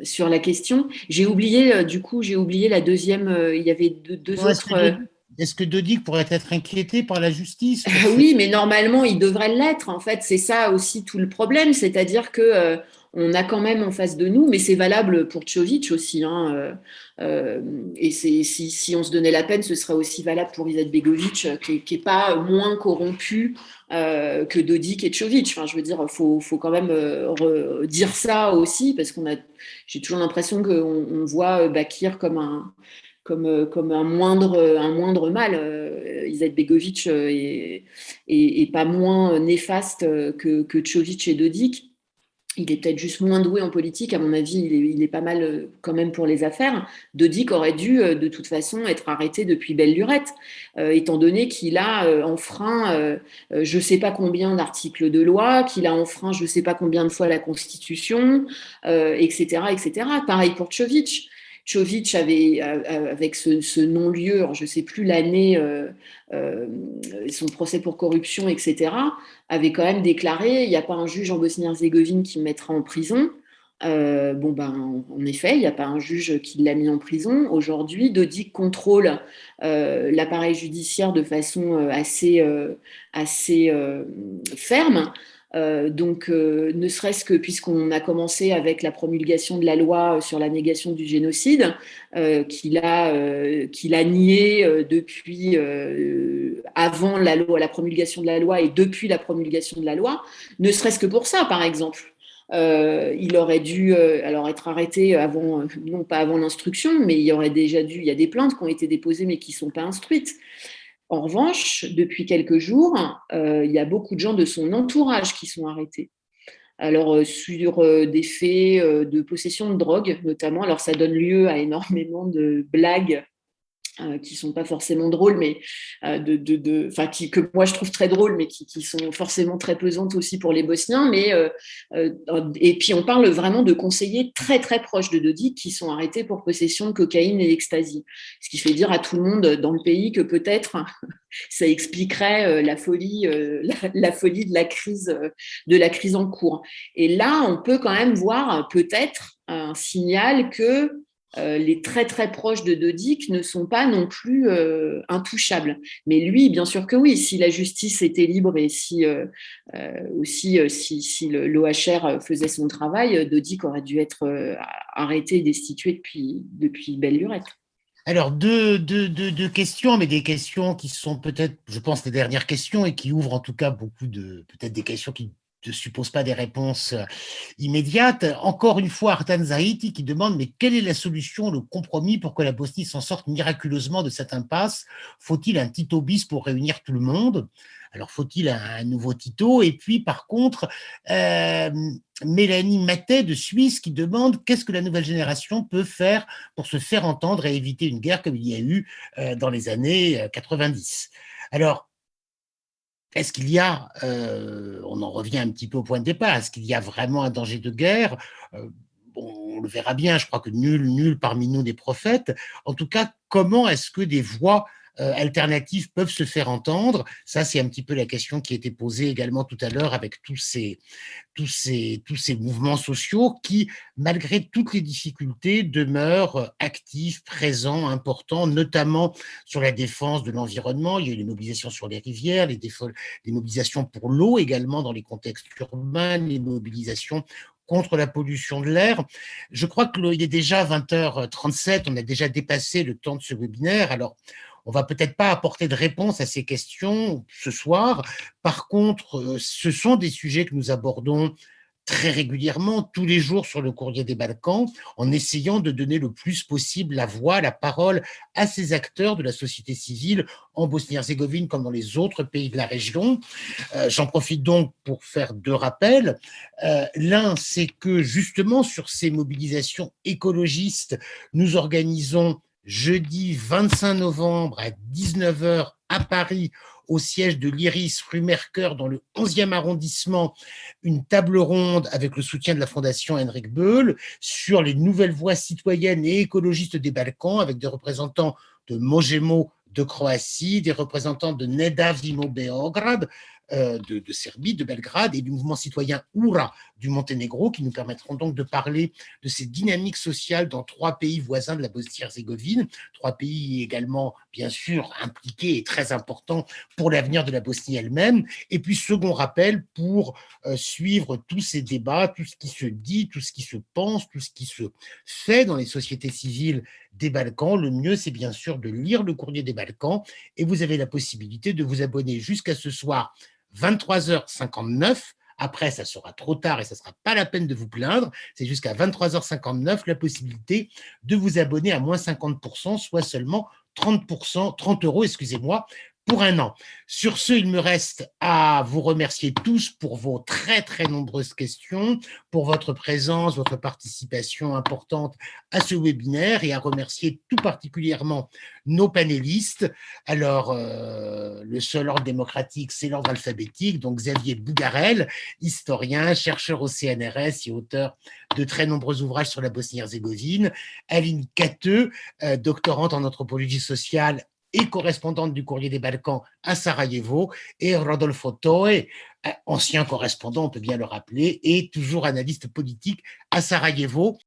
sur la question. J'ai oublié la deuxième, il y avait deux autres... Est-ce que Dodik pourrait être inquiété par la justice? Oui, mais normalement, il devrait l'être. En fait, c'est ça aussi tout le problème. C'est-à-dire que on a quand même en face de nous, mais c'est valable pour Tchovic aussi. Hein, et si on se donnait la peine, ce serait aussi valable pour Izetbegovic, qui n'est pas moins corrompu que Dodik et Tchovic. Enfin, je veux dire, faut quand même dire ça aussi, parce j'ai toujours l'impression qu'on voit Bakir comme un moindre mal. Izetbegovic est pas moins néfaste que Tchovic et Dodik. Il est peut-être juste moins doué en politique. À mon avis, il est pas mal quand même pour les affaires. Dodik aurait dû, de toute façon, être arrêté depuis belle lurette, étant donné qu'il a enfreint je ne sais pas combien d'articles de loi, qu'il a enfreint je ne sais pas combien de fois la Constitution, etc., etc. Pareil pour Tchovic. Tchovic avait, avec ce non-lieu, je ne sais plus l'année, son procès pour corruption, etc., avait quand même déclaré il n'y a pas un juge en Bosnie-Herzégovine qui me mettra en prison. En effet, il n'y a pas un juge qui l'a mis en prison. Aujourd'hui, Dodik contrôle l'appareil judiciaire de façon assez ferme. Ne serait-ce que puisqu'on a commencé avec la promulgation de la loi sur la négation du génocide, qu'il a nié depuis avant la promulgation de la loi et depuis la promulgation de la loi, ne serait-ce que pour ça, par exemple. Il aurait dû être arrêté avant, non pas avant l'instruction, mais il y a des plaintes qui ont été déposées mais qui ne sont pas instruites. En revanche, depuis quelques jours, il y a beaucoup de gens de son entourage qui sont arrêtés. Alors, sur des faits de possession de drogue, notamment. Alors, ça donne lieu à énormément de blagues qui ne sont pas forcément drôles, mais que moi je trouve très drôles, mais qui sont forcément très pesantes aussi pour les Bosniens. Et puis on parle vraiment de conseillers très très proches de Dodik qui sont arrêtés pour possession de cocaïne et d'ecstasy. Ce qui fait dire à tout le monde dans le pays que peut-être ça expliquerait la folie de la crise en cours. Et là, on peut quand même voir peut-être un signal que les très très proches de Dodik ne sont pas non plus intouchables. Mais lui, bien sûr que oui, si la justice était libre et si l'OHR faisait son travail, Dodik aurait dû être arrêté et destitué depuis belle lurette. Alors, deux questions, mais des questions qui sont peut-être, je pense, les dernières questions et qui ouvrent en tout cas peut-être des questions qui ne supposent pas des réponses immédiates. Encore une fois, Artan Zaïti qui demande, mais quelle est la solution, le compromis pour que la Bosnie s'en sorte miraculeusement de cette impasse? Faut-il un Tito bis pour réunir tout le monde? Alors, faut-il un nouveau Tito? Et puis, par contre, Mélanie Matet de Suisse qui demande qu'est-ce que la nouvelle génération peut faire pour se faire entendre et éviter une guerre comme il y a eu dans les années 90. Alors, est-ce qu'il y a, on en revient un petit peu au point de départ, est-ce qu'il y a vraiment un danger de guerre? On le verra bien, je crois que nul parmi nous n'est prophète. En tout cas, comment est-ce que des voix alternatives peuvent se faire entendre? Ça, c'est un petit peu la question qui a été posée également tout à l'heure avec tous ces mouvements sociaux qui, malgré toutes les difficultés, demeurent actifs, présents, importants, notamment sur la défense de l'environnement. Il y a eu les mobilisations sur les rivières, les mobilisations pour l'eau également dans les contextes urbains, les mobilisations contre la pollution de l'air. Je crois qu'il est déjà 20h37, on a déjà dépassé le temps de ce webinaire. Alors, on va peut-être pas apporter de réponse à ces questions ce soir. Par contre, ce sont des sujets que nous abordons très régulièrement, tous les jours sur le Courrier des Balkans, en essayant de donner le plus possible la voix, la parole à ces acteurs de la société civile en Bosnie-Herzégovine comme dans les autres pays de la région. J'en profite donc pour faire deux rappels. L'un, c'est que justement sur ces mobilisations écologistes, nous organisons jeudi 25 novembre à 19h à Paris, au siège de l'Iris, rue Mercœur, dans le 11e arrondissement, une table ronde avec le soutien de la Fondation Henrik Böll sur les nouvelles voies citoyennes et écologistes des Balkans, avec des représentants de Možemo de Croatie, des représentants de Ne davimo Beograd, de Serbie, de Belgrade, et du mouvement citoyen URA du Monténégro, qui nous permettront donc de parler de ces dynamiques sociales dans 3 pays voisins de la Bosnie-Herzégovine, 3 pays également, bien sûr, impliqués et très importants pour l'avenir de la Bosnie elle-même. Et puis, second rappel, pour suivre tous ces débats, tout ce qui se dit, tout ce qui se pense, tout ce qui se fait dans les sociétés civiles des Balkans, le mieux, c'est bien sûr de lire le Courrier des Balkans, et vous avez la possibilité de vous abonner jusqu'à ce soir 23h59. Après, ça sera trop tard et ça ne sera pas la peine de vous plaindre. C'est jusqu'à 23h59 la possibilité de vous abonner à moins 50%, soit seulement 30%, 30 euros, excusez-moi, pour un an. Sur ce, il me reste à vous remercier tous pour vos très, très nombreuses questions, pour votre présence, votre participation importante à ce webinaire, et à remercier tout particulièrement nos panélistes. Alors, le seul ordre démocratique, c'est l'ordre alphabétique. Donc, Xavier Bougarel, historien, chercheur au CNRS et auteur de très nombreux ouvrages sur la Bosnie-Herzégovine. Aline Cateux, doctorante en anthropologie sociale et correspondante du Courrier des Balkans à Sarajevo, et Rodolfo Toe, ancien correspondant, on peut bien le rappeler, et toujours analyste politique à Sarajevo.